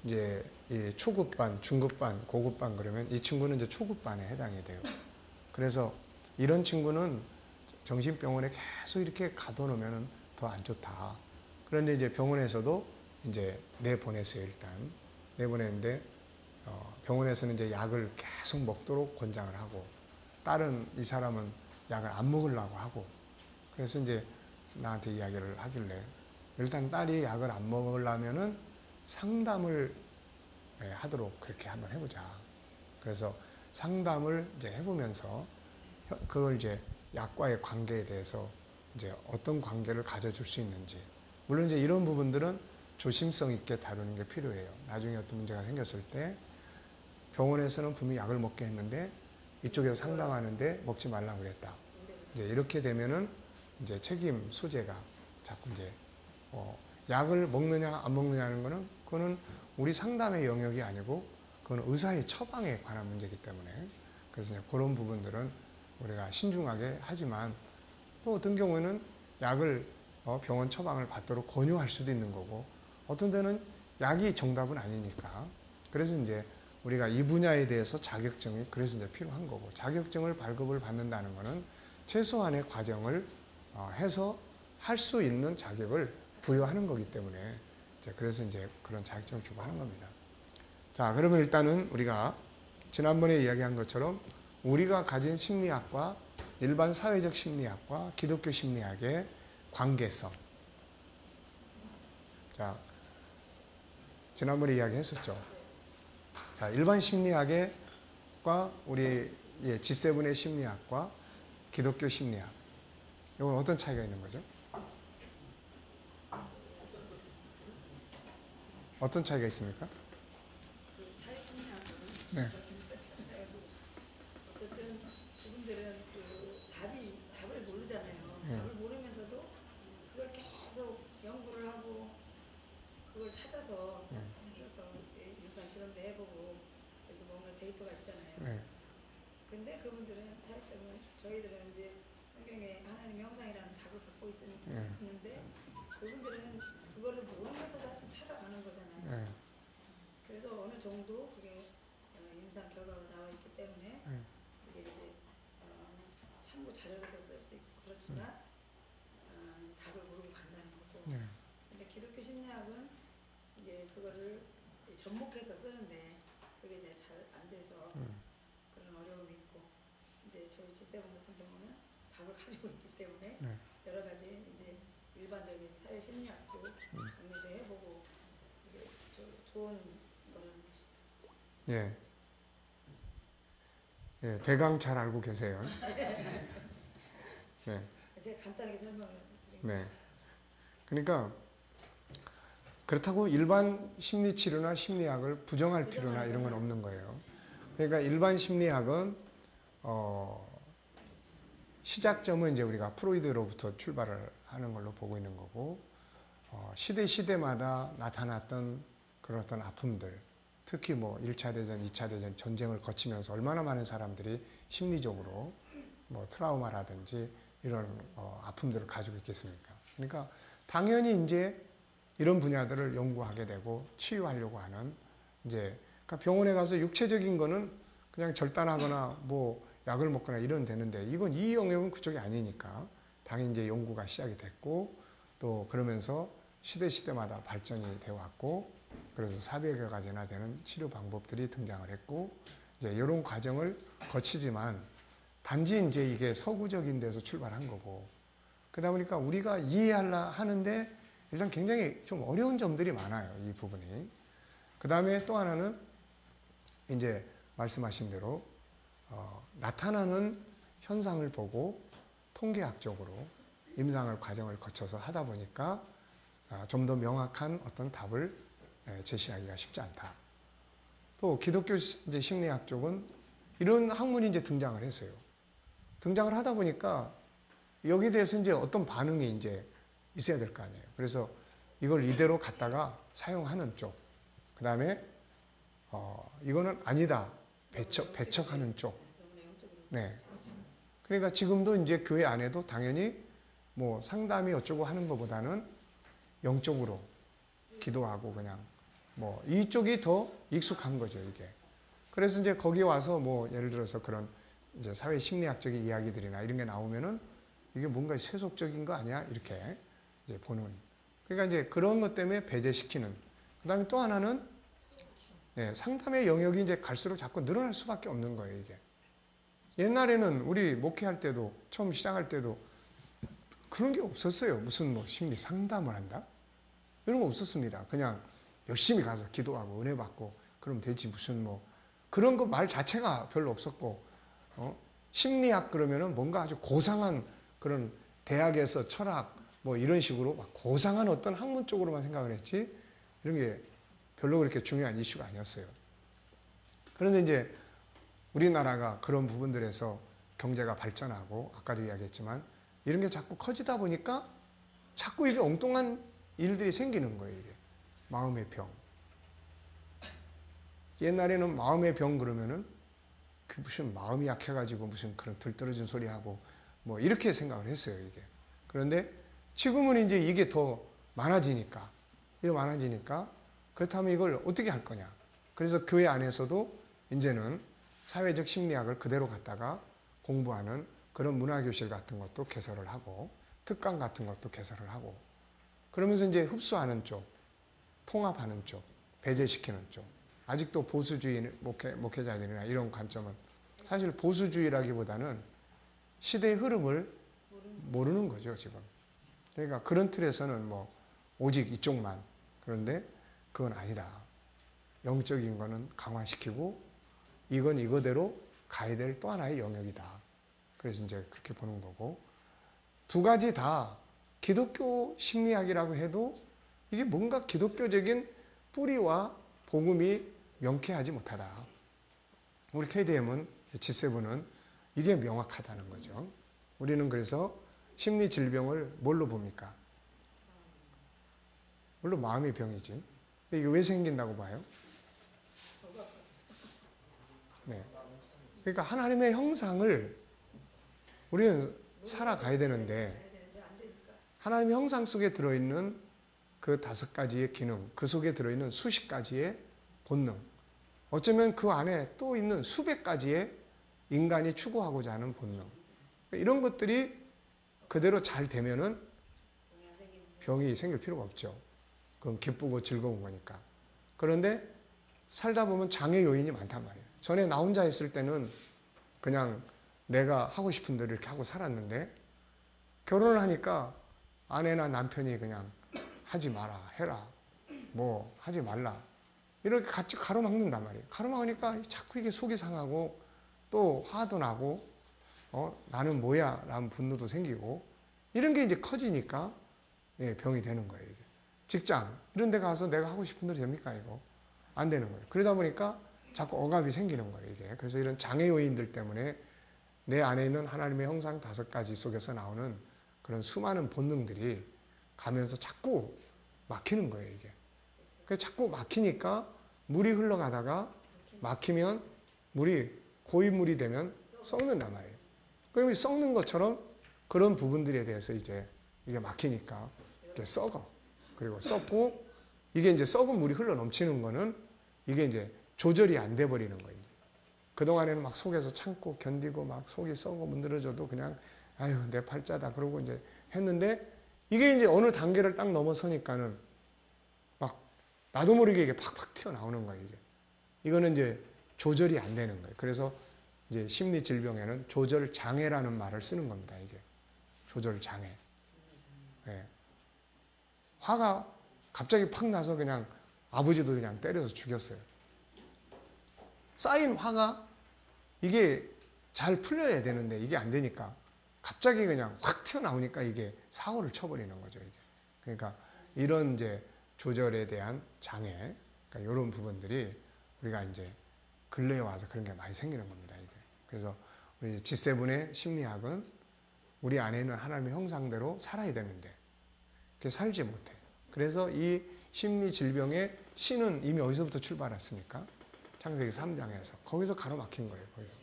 이제 이 초급반, 중급반, 고급반 그러면 이 친구는 이제 초급반에 해당이 돼요. 그래서 이런 친구는 정신병원에 계속 이렇게 가둬놓으면 더 안 좋다. 그런데 이제 병원에서도 이제 내보냈어요. 일단 내보냈는데 병원에서는 이제 약을 계속 먹도록 권장을 하고, 딸은 이 사람은 약을 안 먹으려고 하고, 그래서 이제 나한테 이야기를 하길래, 일단 딸이 약을 안 먹으려면은 상담을 하도록 그렇게 한번 해보자. 그래서 상담을 이제 해보면서 그걸 이제 약과의 관계에 대해서 이제 어떤 관계를 가져줄 수 있는지, 물론 이제 이런 부분들은 조심성 있게 다루는 게 필요해요. 나중에 어떤 문제가 생겼을 때 병원에서는 분명히 약을 먹게 했는데 이쪽에서 상담하는데 먹지 말라고 그랬다. 이제 이렇게 되면은 이제 책임 소재가 자꾸 이제 약을 먹느냐 안 먹느냐는 거는 그거는 우리 상담의 영역이 아니고 그건 의사의 처방에 관한 문제이기 때문에, 그래서 그런 부분들은 우리가 신중하게 하지만, 또 어떤 경우에는 약을 병원 처방을 받도록 권유할 수도 있는 거고, 어떤 데는 약이 정답은 아니니까, 그래서 이제 우리가 이 분야에 대해서 자격증이 그래서 이제 필요한 거고, 자격증을 발급을 받는다는 거는 최소한의 과정을 해서 할 수 있는 자격을 부여하는 거기 때문에, 그래서 이제 그런 자격증을 주고 하는 겁니다. 자, 그러면 일단은 우리가 지난번에 이야기한 것처럼 우리가 가진 심리학과 일반 사회적 심리학과 기독교 심리학의 관계성. 자, 지난번에 이야기했었죠. 자, 일반 심리학과 우리 G7의 심리학과 기독교 심리학, 이건 어떤 차이가 있는 거죠? 어떤 차이가 있습니까? 사회심리학은 네. 어쨌든 그분들은 답을 모르잖아요. 네. 답을 모르면서도 그걸 계속 연구를 하고 그걸 찾아서 임상 실험도 해보고, 그래서 뭔가 데이터가 있잖아요. 네. 근데 그분들은 차이점은, 저희들은 이제 성경에 하나님 형상이라는 갖고 있으니까 예. 있는데 그분들은 그거를 모르면서도 하여튼 찾아가는 거잖아요. 예. 그래서 어느 정도 그게 임상 결과가 나와 있기 때문에 그게 이제 참고 자료로도 쓸 수 있고 그렇지만 답을 모르고 간다는 거고. 예. 근데 기독교 심리학은 이제 그거를 접목해서 쓰는데 그게 이제 잘 안 돼서 그런 어려움이 있고 이제 저희 지세분 같은 경우는 답을 가지고 있기 때문에 네. 여러 가지 이제 일반적인 사회 심리학도 정리도 해보고 이게 좋은 거라는 것이죠. 예. 예, 대강 잘 알고 계세요. 네. 제가 간단하게 설명을 드린 네. 그러니까 그렇다고 일반 심리 치료나 심리학을 부정할 필요나 이런 건 없는 거예요. 그러니까 일반 심리학은 시작점은 이제 우리가 프로이드로부터 출발을 하는 걸로 보고 있는 거고 시대마다 나타났던 그런 어떤 아픔들 특히 뭐 1차 대전, 2차 대전 전쟁을 거치면서 얼마나 많은 사람들이 심리적으로 뭐 트라우마라든지 이런 아픔들을 가지고 있겠습니까? 그러니까 당연히 이제 이런 분야들을 연구하게 되고 치유하려고 하는 이제 그러니까 병원에 가서 육체적인 거는 그냥 절단하거나 뭐 약을 먹거나 이런 되는데 이건 이 영역은 그쪽이 아니니까 당연히 이제 연구가 시작이 됐고 또 그러면서 시대마다 발전이 되어 왔고 그래서 400여 가지나 되는 치료 방법들이 등장을 했고 이제 이런 과정을 거치지만 단지 이제 이게 서구적인 데서 출발한 거고 그러다 보니까 우리가 이해하려 하는데 일단 굉장히 좀 어려운 점들이 많아요. 이 부분이. 그 다음에 또 하나는 이제 말씀하신 대로 나타나는 현상을 보고 통계학적으로 임상을 과정을 거쳐서 하다 보니까 좀 더 명확한 어떤 답을 제시하기가 쉽지 않다. 또 기독교 이제 심리학 쪽은 이런 학문이 이제 등장을 했어요. 등장을 하다 보니까 여기에 대해서 이제 어떤 반응이 이제 있어야 될 거 아니에요. 그래서 이걸 이대로 갖다가 사용하는 쪽, 그 다음에 이거는 아니다 배척하는 쪽. 네. 그러니까 지금도 이제 교회 안에도 당연히 뭐 상담이 어쩌고 하는 것보다는 영적으로 기도하고 그냥 뭐 이쪽이 더 익숙한 거죠 이게. 그래서 이제 거기 와서 뭐 예를 들어서 그런 이제 사회 심리학적인 이야기들이나 이런 게 나오면은 이게 뭔가 세속적인 거 아니야 이렇게 이제 보는. 그러니까 이제 그런 것 때문에 배제시키는. 그다음에 또 하나는 상담의 영역이 이제 갈수록 자꾸 늘어날 수밖에 없는 거예요 이게. 옛날에는 우리 목회할 때도 처음 시작할 때도 그런 게 없었어요. 무슨 뭐 심리 상담을 한다? 이런 거 없었습니다. 그냥 열심히 가서 기도하고 은혜 받고 그러면 되지 무슨 뭐 그런 거 말 자체가 별로 없었고 심리학 그러면은 뭔가 아주 고상한 그런 대학에서 철학 뭐 이런 식으로 막 고상한 어떤 학문 쪽으로만 생각을 했지 이런 게 별로 그렇게 중요한 이슈가 아니었어요. 그런데 이제 우리나라가 그런 부분들에서 경제가 발전하고 아까도 이야기했지만 이런 게 자꾸 커지다 보니까 자꾸 이게 엉뚱한 일들이 생기는 거예요. 이게 마음의 병. 옛날에는 마음의 병 그러면은 그 무슨 마음이 약해가지고 무슨 그런 들떨어진 소리 하고 뭐 이렇게 생각을 했어요 이게. 그런데 지금은 이제 이게 더 많아지니까 그렇다면 이걸 어떻게 할 거냐. 그래서 교회 안에서도 이제는 사회적 심리학을 그대로 갖다가 공부하는 그런 문화교실 같은 것도 개설을 하고 특강 같은 것도 개설을 하고 그러면서 이제 흡수하는 쪽, 통합하는 쪽, 배제시키는 쪽. 아직도 보수주의 목회자들이나 이런 관점은 사실 보수주의라기보다는 시대의 흐름을 모르는 거죠 지금. 그러니까 그런 틀에서는 뭐 오직 이쪽만. 그런데 그건 아니다. 영적인 거는 강화시키고 이건 이거대로 가야 될 또 하나의 영역이다. 그래서 이제 그렇게 보는 거고 두 가지 다 기독교 심리학이라고 해도 이게 뭔가 기독교적인 뿌리와 복음이 명쾌하지 못하다. 우리 KDM은 G7은 이게 명확하다는 거죠. 우리는 그래서 심리 질병을 뭘로 봅니까? 물론 마음의 병이지. 근데 이게 왜 생긴다고 봐요? 네. 그러니까 하나님의 형상을 우리는 살아가야 되는데 하나님의 형상 속에 들어있는 그 5가지의 기능, 그 속에 들어있는 수십 가지의 본능, 어쩌면 그 안에 또 있는 수백 가지의 인간이 추구하고자 하는 본능, 이런 것들이 그대로 잘 되면은 병이 생길 필요가 없죠. 그건 기쁘고 즐거운 거니까. 그런데 살다 보면 장애 요인이 많단 말이에요. 전에 나 혼자 있을 때는 그냥 내가 하고 싶은 대로 이렇게 하고 살았는데, 결혼을 하니까 아내나 남편이 그냥 하지 마라, 해라, 뭐 하지 말라, 이렇게 같이 가로막는단 말이에요. 가로막으니까 자꾸 이게 속이 상하고 또 화도 나고, 나는 뭐야? 라는 분노도 생기고, 이런 게 이제 커지니까 병이 되는 거예요. 이게. 직장 이런 데 가서 내가 하고 싶은 대로 됩니까? 이거 안 되는 거예요. 그러다 보니까 자꾸 억압이 생기는 거예요. 이게. 그래서 이런 장애 요인들 때문에 내 안에 있는 하나님의 형상 5가지 속에서 나오는 그런 수많은 본능들이 가면서 자꾸 막히는 거예요. 이게. 그래서 자꾸 막히니까 물이 흘러가다가 막히면 물이 고인물이 되면 썩는단 말이에요. 그러면 썩는 것처럼 그런 부분들에 대해서 이제 이게 막히니까 이게 썩어. 그리고 썩고, 이게 이제 썩은 물이 흘러 넘치는 거는 이게 이제 조절이 안 돼 버리는 거예요. 그동안에는 막 속에서 참고 견디고 막 속이 썩어 문드러져도 그냥 아유 내 팔자다 그러고 이제 했는데, 이게 이제 어느 단계를 딱 넘어서니까는 막 나도 모르게 이게 팍팍 튀어나오는 거예요. 이제 이거는 이제 조절이 안 되는 거예요. 그래서 이제 심리 질병에는 조절 장애라는 말을 쓰는 겁니다. 이게 조절 장애. 네. 화가 갑자기 팍 나서 그냥 아버지도 그냥 때려서 죽였어요. 쌓인 화가 이게 잘 풀려야 되는데 이게 안 되니까 갑자기 그냥 확 튀어나오니까 이게 사고를 쳐버리는 거죠. 이게. 그러니까 이런 이제 조절에 대한 장애, 그러니까 이런 부분들이 우리가 이제 근래에 와서 그런 게 많이 생기는 겁니다. 이게. 그래서 우리 G7의 심리학은 우리 안에 있는 하나님의 형상대로 살아야 되는데 그게 살지 못해. 그래서 이 심리 질병의 씨는 이미 어디서부터 출발했습니까? 창세기 3장에서. 거기서 가로막힌 거예요. 거기서.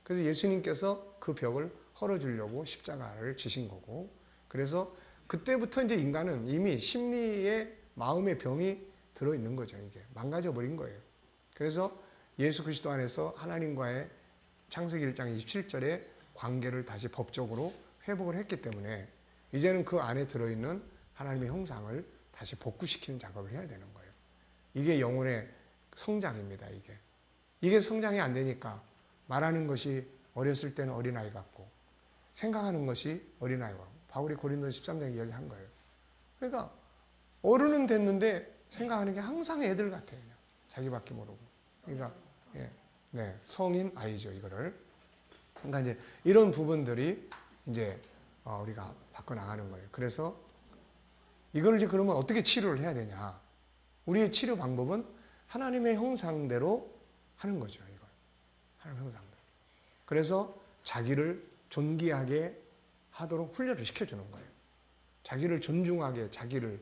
그래서 예수님께서 그 벽을 헐어주려고 십자가를 지신 거고, 그래서 그때부터 이제 인간은 이미 심리의 마음의 병이 들어있는 거죠. 이게 망가져 버린 거예요. 그래서 예수 그리스도 안에서 하나님과의 창세기 1장 27절의 관계를 다시 법적으로 회복을 했기 때문에 이제는 그 안에 들어있는 하나님의 형상을 다시 복구시키는 작업을 해야 되는 거예요. 이게 영혼의 성장입니다. 이게 성장이 안 되니까 말하는 것이 어렸을 때는 어린아이 같고 생각하는 것이 어린아이 같고, 바울이 고린도서 13장에 이야기한 거예요. 그러니까 어른은 됐는데 생각하는 게 항상 애들 같아요. 그냥. 자기밖에 모르고. 그러니까 네, 성인 아이죠. 이거를. 그러니까 이제 이런 부분들이 이제 우리가 바꿔 나가는 거예요. 그래서 이걸 이제 그러면 어떻게 치료를 해야 되냐? 우리의 치료 방법은 하나님의 형상대로 하는 거죠. 이걸. 하나님의 형상대로. 그래서 자기를 존귀하게 하도록 훈련을 시켜주는 거예요. 자기를 존중하게, 자기를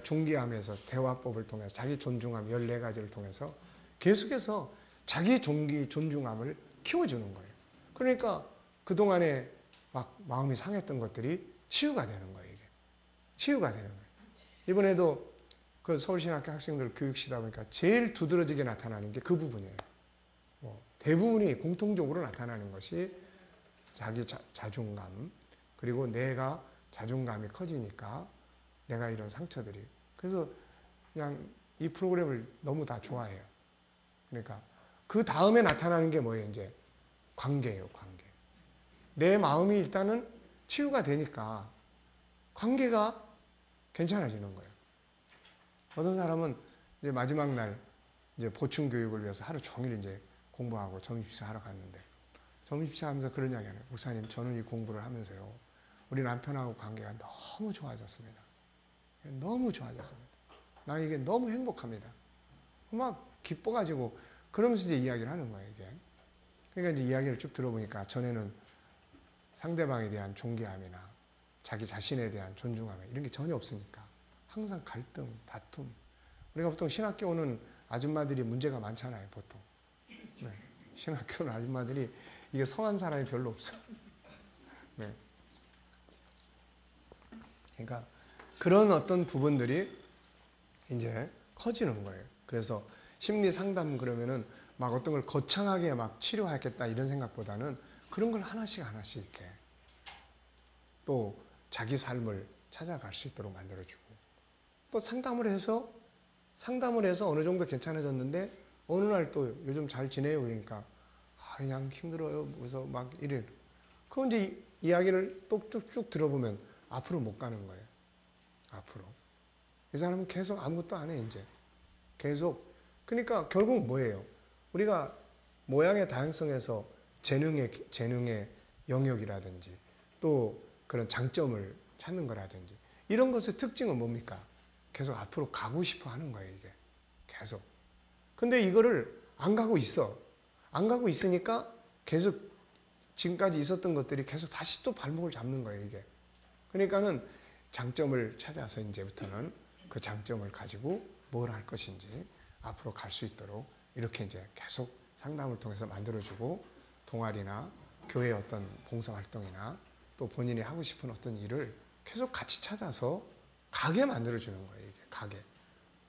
존귀하면서 대화법을 통해서 자기 존중함 14가지를 통해서 계속해서 자기 존중함을 키워주는 거예요. 그러니까 그동안에 막 마음이 상했던 것들이 치유가 되는 거예요. 이게. 치유가 되는 거예요. 이번에도 그 서울신학교 학생들 교육시다 보니까 제일 두드러지게 나타나는 게 그 부분이에요. 대부분이 공통적으로 나타나는 것이 자기 자존감, 그리고 내가 자존감이 커지니까 내가 이런 상처들이. 그래서 그냥 이 프로그램을 너무 다 좋아해요. 그러니까 그 다음에 나타나는 게 뭐예요? 이제 관계예요, 관계. 내 마음이 일단은 치유가 되니까 관계가 괜찮아지는 거예요. 어떤 사람은 이제 마지막 날 이제 보충 교육을 위해서 하루 종일 이제 공부하고 점심식사 하러 갔는데, 점심식사 하면서 그런 이야기 하네요. 목사님, 저는 이 공부를 하면서요, 우리 남편하고 관계가 너무 좋아졌습니다. 너무 좋아졌습니다. 나 이게 너무 행복합니다. 막 기뻐가지고 그러면서 이제 이야기를 하는 거예요, 이게. 그러니까 이제 이야기를 쭉 들어보니까 전에는 상대방에 대한 존귀함이나 자기 자신에 대한 존중함 이런 게 전혀 없으니까 항상 갈등, 다툼. 우리가 보통 신학교 오는 아줌마들이 문제가 많잖아요, 보통. 네. 신학교 오는 아줌마들이 이게 성한 사람이 별로 없어요. 네. 그러니까 그런 어떤 부분들이 이제 커지는 거예요. 그래서 심리 상담 그러면은 막 어떤 걸 거창하게 막 치료하겠다 이런 생각보다는 그런 걸 하나씩 하나씩 이렇게 또 자기 삶을 찾아갈 수 있도록 만들어주고, 또 상담을 해서 어느 정도 괜찮아졌는데 어느 날 또 요즘 잘 지내요 그러니까 그냥 힘들어요 그래서 막 이래. 그럼 이제 이야기를 또 쭉쭉 들어보면 앞으로 못 가는 거예요. 앞으로 이 사람은 계속 아무것도 안 해 이제 계속. 그러니까 결국 뭐예요? 우리가 모양의 다양성에서 재능의 영역이라든지 또 그런 장점을 찾는 거라든지 이런 것의 특징은 뭡니까? 계속 앞으로 가고 싶어 하는 거예요, 이게. 계속. 근데 이거를 안 가고 있어. 안 가고 있으니까 계속 지금까지 있었던 것들이 계속 다시 또 발목을 잡는 거예요, 이게. 그러니까는 장점을 찾아서 이제부터는 그 장점을 가지고 뭘 할 것인지 앞으로 갈 수 있도록 이렇게 이제 계속 상담을 통해서 만들어주고, 동아리나 교회 어떤 봉사활동이나 또 본인이 하고 싶은 어떤 일을 계속 같이 찾아서 가게 만들어주는 거예요, 이게. 가게.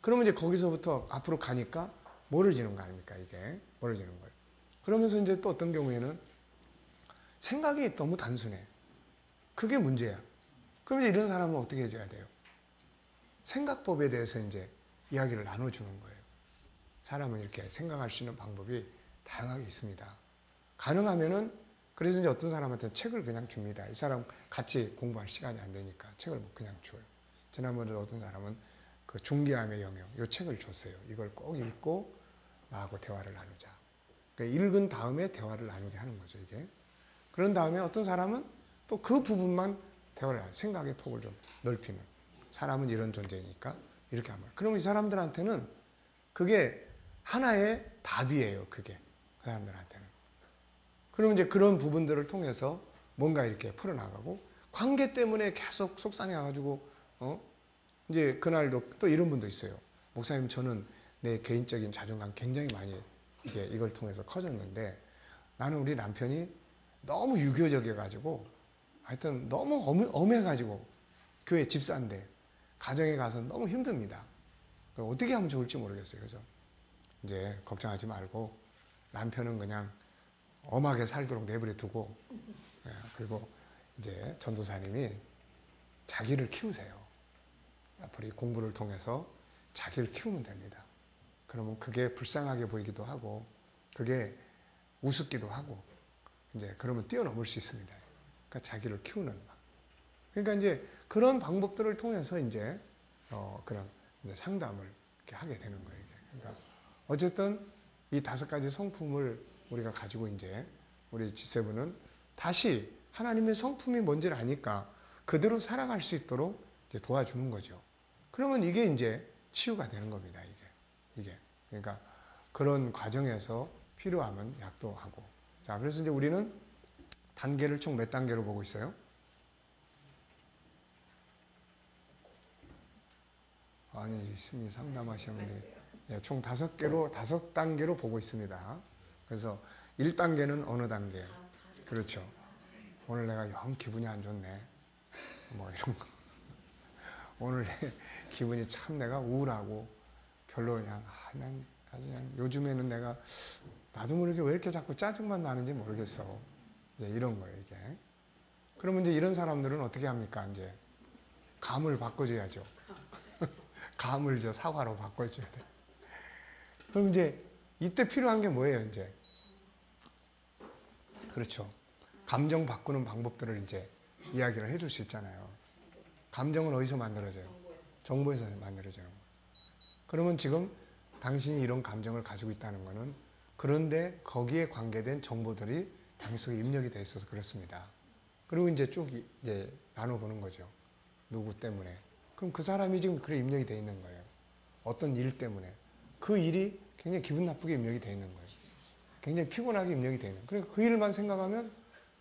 그러면 이제 거기서부터 앞으로 가니까 멀어지는 거 아닙니까, 이게. 멀어지는 거예요. 그러면서 이제 또 어떤 경우에는 생각이 너무 단순해. 그게 문제야. 그럼 이제 이런 사람은 어떻게 해줘야 돼요? 생각법에 대해서 이제 이야기를 나눠주는 거예요. 사람은 이렇게 생각할 수 있는 방법이 다양하게 있습니다. 가능하면은 그래서 이제 어떤 사람한테는 책을 그냥 줍니다. 이 사람 같이 공부할 시간이 안 되니까 책을 그냥 줘요. 지난번에 어떤 사람은 그 중기암의 영역, 이 책을 줬어요. 이걸 꼭 읽고 나하고 대화를 나누자. 그러니까 읽은 다음에 대화를 나누게 하는 거죠, 이게. 그런 다음에 어떤 사람은 또 그 부분만 대화를 나누고 생각의 폭을 좀 넓히는. 사람은 이런 존재니까 이렇게 하면. 그럼 이 사람들한테는 그게 하나의 답이에요, 그게. 그 사람들한테는. 그러면 이제 그런 부분들을 통해서 뭔가 이렇게 풀어나가고, 관계 때문에 계속 속상해가지고, 이제 그날도 또 이런 분도 있어요. 목사님, 저는 내 개인적인 자존감 굉장히 많이 이걸 통해서 커졌는데 나는 우리 남편이 너무 유교적이어가지고 하여튼 너무 엄해가지고 교회 집사인데 가정에 가서 너무 힘듭니다. 어떻게 하면 좋을지 모르겠어요. 그래서 이제 걱정하지 말고 남편은 그냥 엄하게 살도록 내버려 두고, 그리고 이제 전도사님이 자기를 키우세요. 앞으로 이 공부를 통해서 자기를 키우면 됩니다. 그러면 그게 불쌍하게 보이기도 하고 그게 우습기도 하고 이제 그러면 뛰어넘을 수 있습니다. 그러니까 자기를 키우는 막. 그러니까 이제 그런 방법들을 통해서 이제 그런 이제 상담을 이렇게 하게 되는 거예요. 이게. 그러니까 어쨌든 이 5가지 성품을 우리가 가지고 이제 우리 G7은 다시 하나님의 성품이 뭔지를 아니까 그대로 살아갈 수 있도록 이제 도와주는 거죠. 그러면 이게 이제 치유가 되는 겁니다. 이게. 그러니까 그런 과정에서 필요하면 약도 하고. 자, 그래서 이제 우리는 단계를 총 몇 단계로 보고 있어요? 아니, 심리 상담하시는 분들이 총 5단계로 보고 있습니다. 그래서 1단계는 어느 단계? 그렇죠. 오늘 내가 영 기분이 안 좋네. 뭐 이런 거. 오늘 기분이 참 내가 우울하고 별로 그냥 난 아주 그냥 요즘에는 내가 나도 모르게 왜 이렇게 자꾸 짜증만 나는지 모르겠어. 이제 이런 거예요, 이게. 그러면 이제 이런 사람들은 어떻게 합니까? 이제 감을 바꿔줘야죠. 감을 사과로 바꿔줘야 돼. 그럼 이제 이때 필요한 게 뭐예요, 이제? 그렇죠. 감정 바꾸는 방법들을 이제 이야기를 해줄 수 있잖아요. 감정은 어디서 만들어져요? 정보에서 만들어져요. 그러면 지금 당신이 이런 감정을 가지고 있다는 것은 그런데 거기에 관계된 정보들이 당신 속에 입력이 돼 있어서 그렇습니다. 그리고 이제 쭉 이제 나눠보는 거죠. 누구 때문에. 그럼 그 사람이 지금 그래 입력이 돼 있는 거예요. 어떤 일 때문에. 그 일이 굉장히 기분 나쁘게 입력이 돼 있는 거예요. 굉장히 피곤하게 입력이 돼 있는 거예요. 그러니까 그 일만 생각하면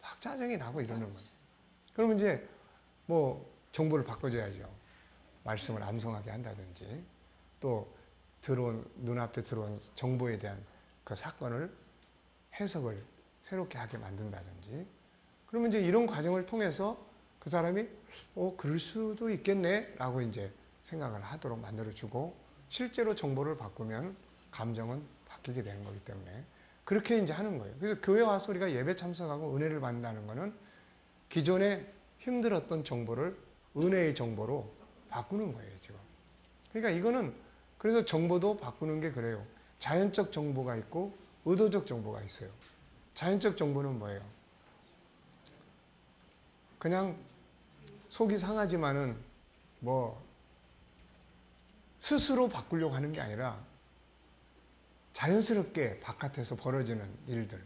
막 짜증이 나고 이러는 거예요. 그러면 이제 뭐 정보를 바꿔줘야죠. 말씀을 암송하게 한다든지 또 눈앞에 들어온 정보에 대한 그 사건을 해석을 새롭게 하게 만든다든지. 그러면 이제 이런 과정을 통해서 그 사람이 그럴 수도 있겠네 라고 이제 생각을 하도록 만들어주고, 실제로 정보를 바꾸면 감정은 바뀌게 되는 거기 때문에 그렇게 이제 하는 거예요. 그래서 교회 와서 우리가 예배 참석하고 은혜를 받는다는 거는 기존에 힘들었던 정보를 은혜의 정보로 바꾸는 거예요, 지금. 그러니까 이거는, 그래서 정보도 바꾸는 게 그래요. 자연적 정보가 있고 의도적 정보가 있어요. 자연적 정보는 뭐예요? 그냥 속이 상하지만은 뭐 스스로 바꾸려고 하는 게 아니라 자연스럽게 바깥에서 벌어지는 일들,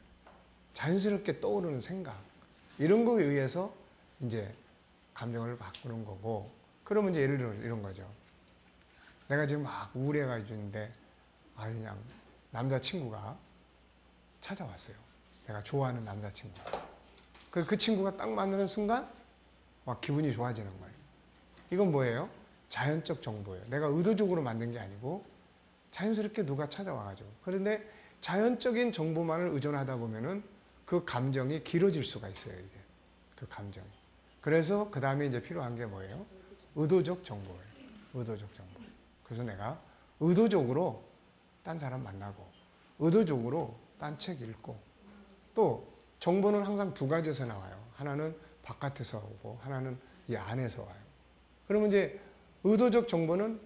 자연스럽게 떠오르는 생각, 이런 거에 의해서 이제 감정을 바꾸는 거고. 그러면 이제 예를 들어 이런 거죠. 내가 지금 막 우울해가지고 있는데 그냥 남자친구가 찾아왔어요. 내가 좋아하는 남자친구가. 그 친구가 딱 만나는 순간 막 기분이 좋아지는 거예요. 이건 뭐예요? 자연적 정보예요. 내가 의도적으로 만든 게 아니고 자연스럽게 누가 찾아와가지고. 그런데 자연적인 정보만을 의존하다 보면은 그 감정이 길어질 수가 있어요, 이게. 그 감정이. 그래서 그 다음에 이제 필요한 게 뭐예요? 의도적 정보예요. 의도적 정보. 그래서 내가 의도적으로 딴 사람 만나고, 의도적으로 딴 책 읽고, 또 정보는 항상 두 가지에서 나와요. 하나는 바깥에서 오고, 하나는 이 안에서 와요. 그러면 이제 의도적 정보는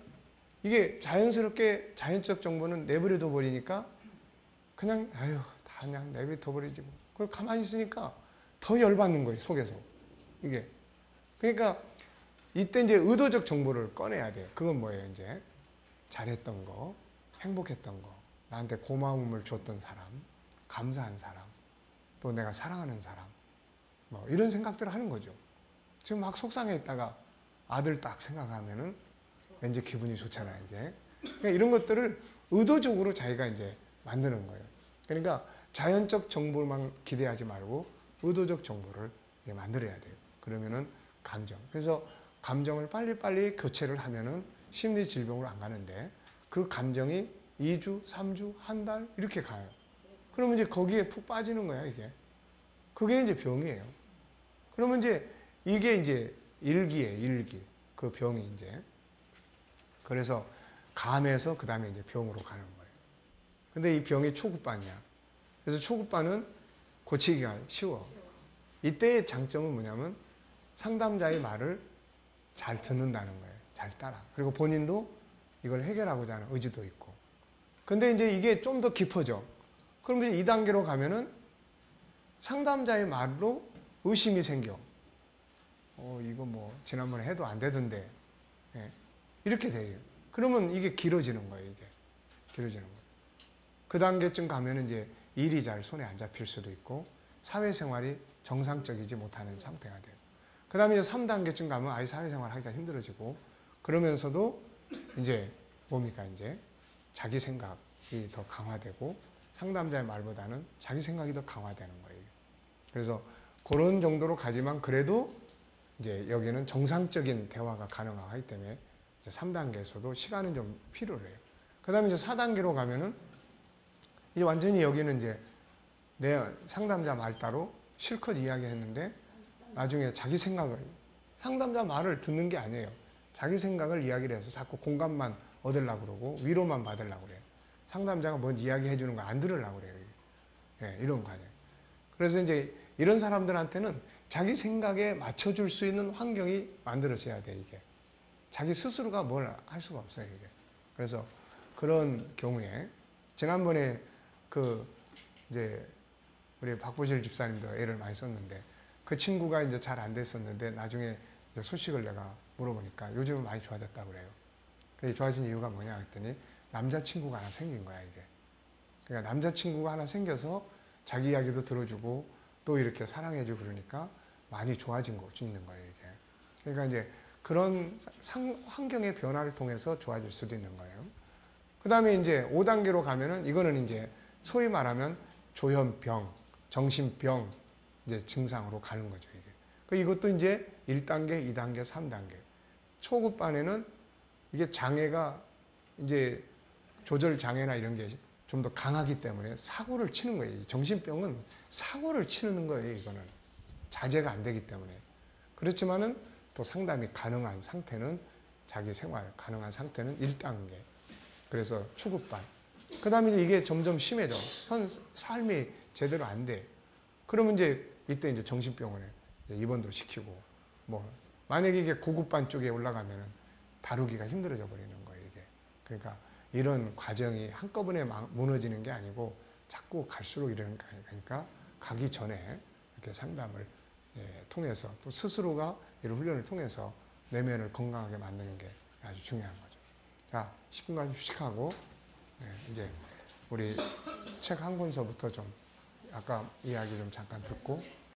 이게 자연스럽게, 자연적 정보는 내버려둬 버리니까 그냥 다 그냥 내버려둬 버리지. 그걸 가만히 있으니까 더 열받는 거예요, 속에서. 이게. 그러니까 이때 이제 의도적 정보를 꺼내야 돼요. 그건 뭐예요, 이제? 잘했던 거, 행복했던 거, 나한테 고마움을 줬던 사람, 감사한 사람, 또 내가 사랑하는 사람, 뭐 이런 생각들을 하는 거죠. 지금 막 속상해 있다가 아들 딱 생각하면은 왠지 기분이 좋잖아요, 이게. 그러니까 이런 것들을 의도적으로 자기가 이제 만드는 거예요. 그러니까 자연적 정보만 기대하지 말고 의도적 정보를 만들어야 돼요. 그러면은 감정. 그래서 감정을 빨리빨리 교체를 하면은 심리 질병으로 안 가는데, 그 감정이 2주, 3주, 한 달 이렇게 가요. 그러면 이제 거기에 푹 빠지는 거야, 이게. 그게 이제 병이에요. 그러면 이제 이게 이제 일기예요, 일기. 그 병이 이제. 그래서 감에서 그 다음에 이제 병으로 가는 거예요. 근데 이 병이 초급반이야. 그래서 초급반은 고치기가 쉬워. 이때의 장점은 뭐냐면 상담자의 말을 잘 듣는다는 거예요. 잘 따라. 그리고 본인도 이걸 해결하고자 하는 의지도 있고. 근데 이제 이게 좀 더 깊어져. 그럼 이제 2단계로 가면은 상담자의 말로 의심이 생겨. 이거 뭐 지난번에 해도 안 되던데. 예. 이렇게 돼요. 그러면 이게 길어지는 거예요, 이게. 길어지는 거예요. 그 단계쯤 가면은 이제 일이 잘 손에 안 잡힐 수도 있고, 사회생활이 정상적이지 못하는 상태가 돼요. 그 다음에 이제 3단계쯤 가면 아예 사회생활 하기가 힘들어지고, 그러면서도 이제 뭡니까, 이제 자기 생각이 더 강화되고, 상담자의 말보다는 자기 생각이 더 강화되는 거예요. 그래서 그런 정도로 가지만 그래도 이제 여기는 정상적인 대화가 가능하기 때문에 3단계에서도 시간은 좀 필요해요. 그 다음에 이제 4단계로 가면은 이제 완전히 여기는 이제 내 상담자 말 따로 실컷 이야기했는데 나중에 자기 생각을, 상담자 말을 듣는 게 아니에요. 자기 생각을 이야기를 해서 자꾸 공감만 얻으려고 그러고 위로만 받으려고 그래요. 상담자가 뭔 이야기해 주는 거 안 들으려고 그래요. 예, 이런 과정. 그래서 이제 이런 사람들한테는 자기 생각에 맞춰줄 수 있는 환경이 만들어져야 돼, 이게. 자기 스스로가 뭘 할 수가 없어요, 이게. 그래서 그런 경우에 지난번에 이제 우리 박보실 집사님도 애를 많이 썼는데, 그 친구가 이제 잘 안 됐었는데 나중에 이제 소식을 내가 물어보니까 요즘은 많이 좋아졌다고 그래요. 그래서 좋아진 이유가 뭐냐 했더니 남자친구가 하나 생긴 거야, 이게. 그러니까 남자친구가 하나 생겨서 자기 이야기도 들어주고 또 이렇게 사랑해주고 그러니까 많이 좋아진 거 있는 거예요, 이게. 그러니까 이제 그런 환경의 변화를 통해서 좋아질 수도 있는 거예요. 그 다음에 이제 5단계로 가면은 이거는 이제 소위 말하면 조현병, 정신병 이제 증상으로 가는 거죠, 이게. 이것도 이제 1단계, 2단계, 3단계. 초급반에는 이게 장애가 이제 조절 장애나 이런 게 좀 더 강하기 때문에 사고를 치는 거예요. 정신병은 사고를 치는 거예요, 이거는. 자제가 안 되기 때문에. 그렇지만은 또 상담이 가능한 상태는 자기 생활 가능한 상태는 1단계. 그래서 초급반. 그다음에 이게 점점 심해져. 현 삶이 제대로 안 돼. 그러면 이때 정신병원에 입원도 시키고 뭐 만약에 이게 고급반 쪽에 올라가면은 다루기가 힘들어져 버리는 거예요, 이게. 그러니까 이런 과정이 한꺼번에 무너지는 게 아니고 자꾸 갈수록 이러는 거예요. 그러니까 가기 전에 이렇게 상담을 통해서 또 스스로가 이런 훈련을 통해서 내면을 건강하게 만드는 게 아주 중요한 거죠. 자, 10분간 휴식하고 이제 우리 책 한 권서부터 좀 아까 이야기 좀 잠깐 듣고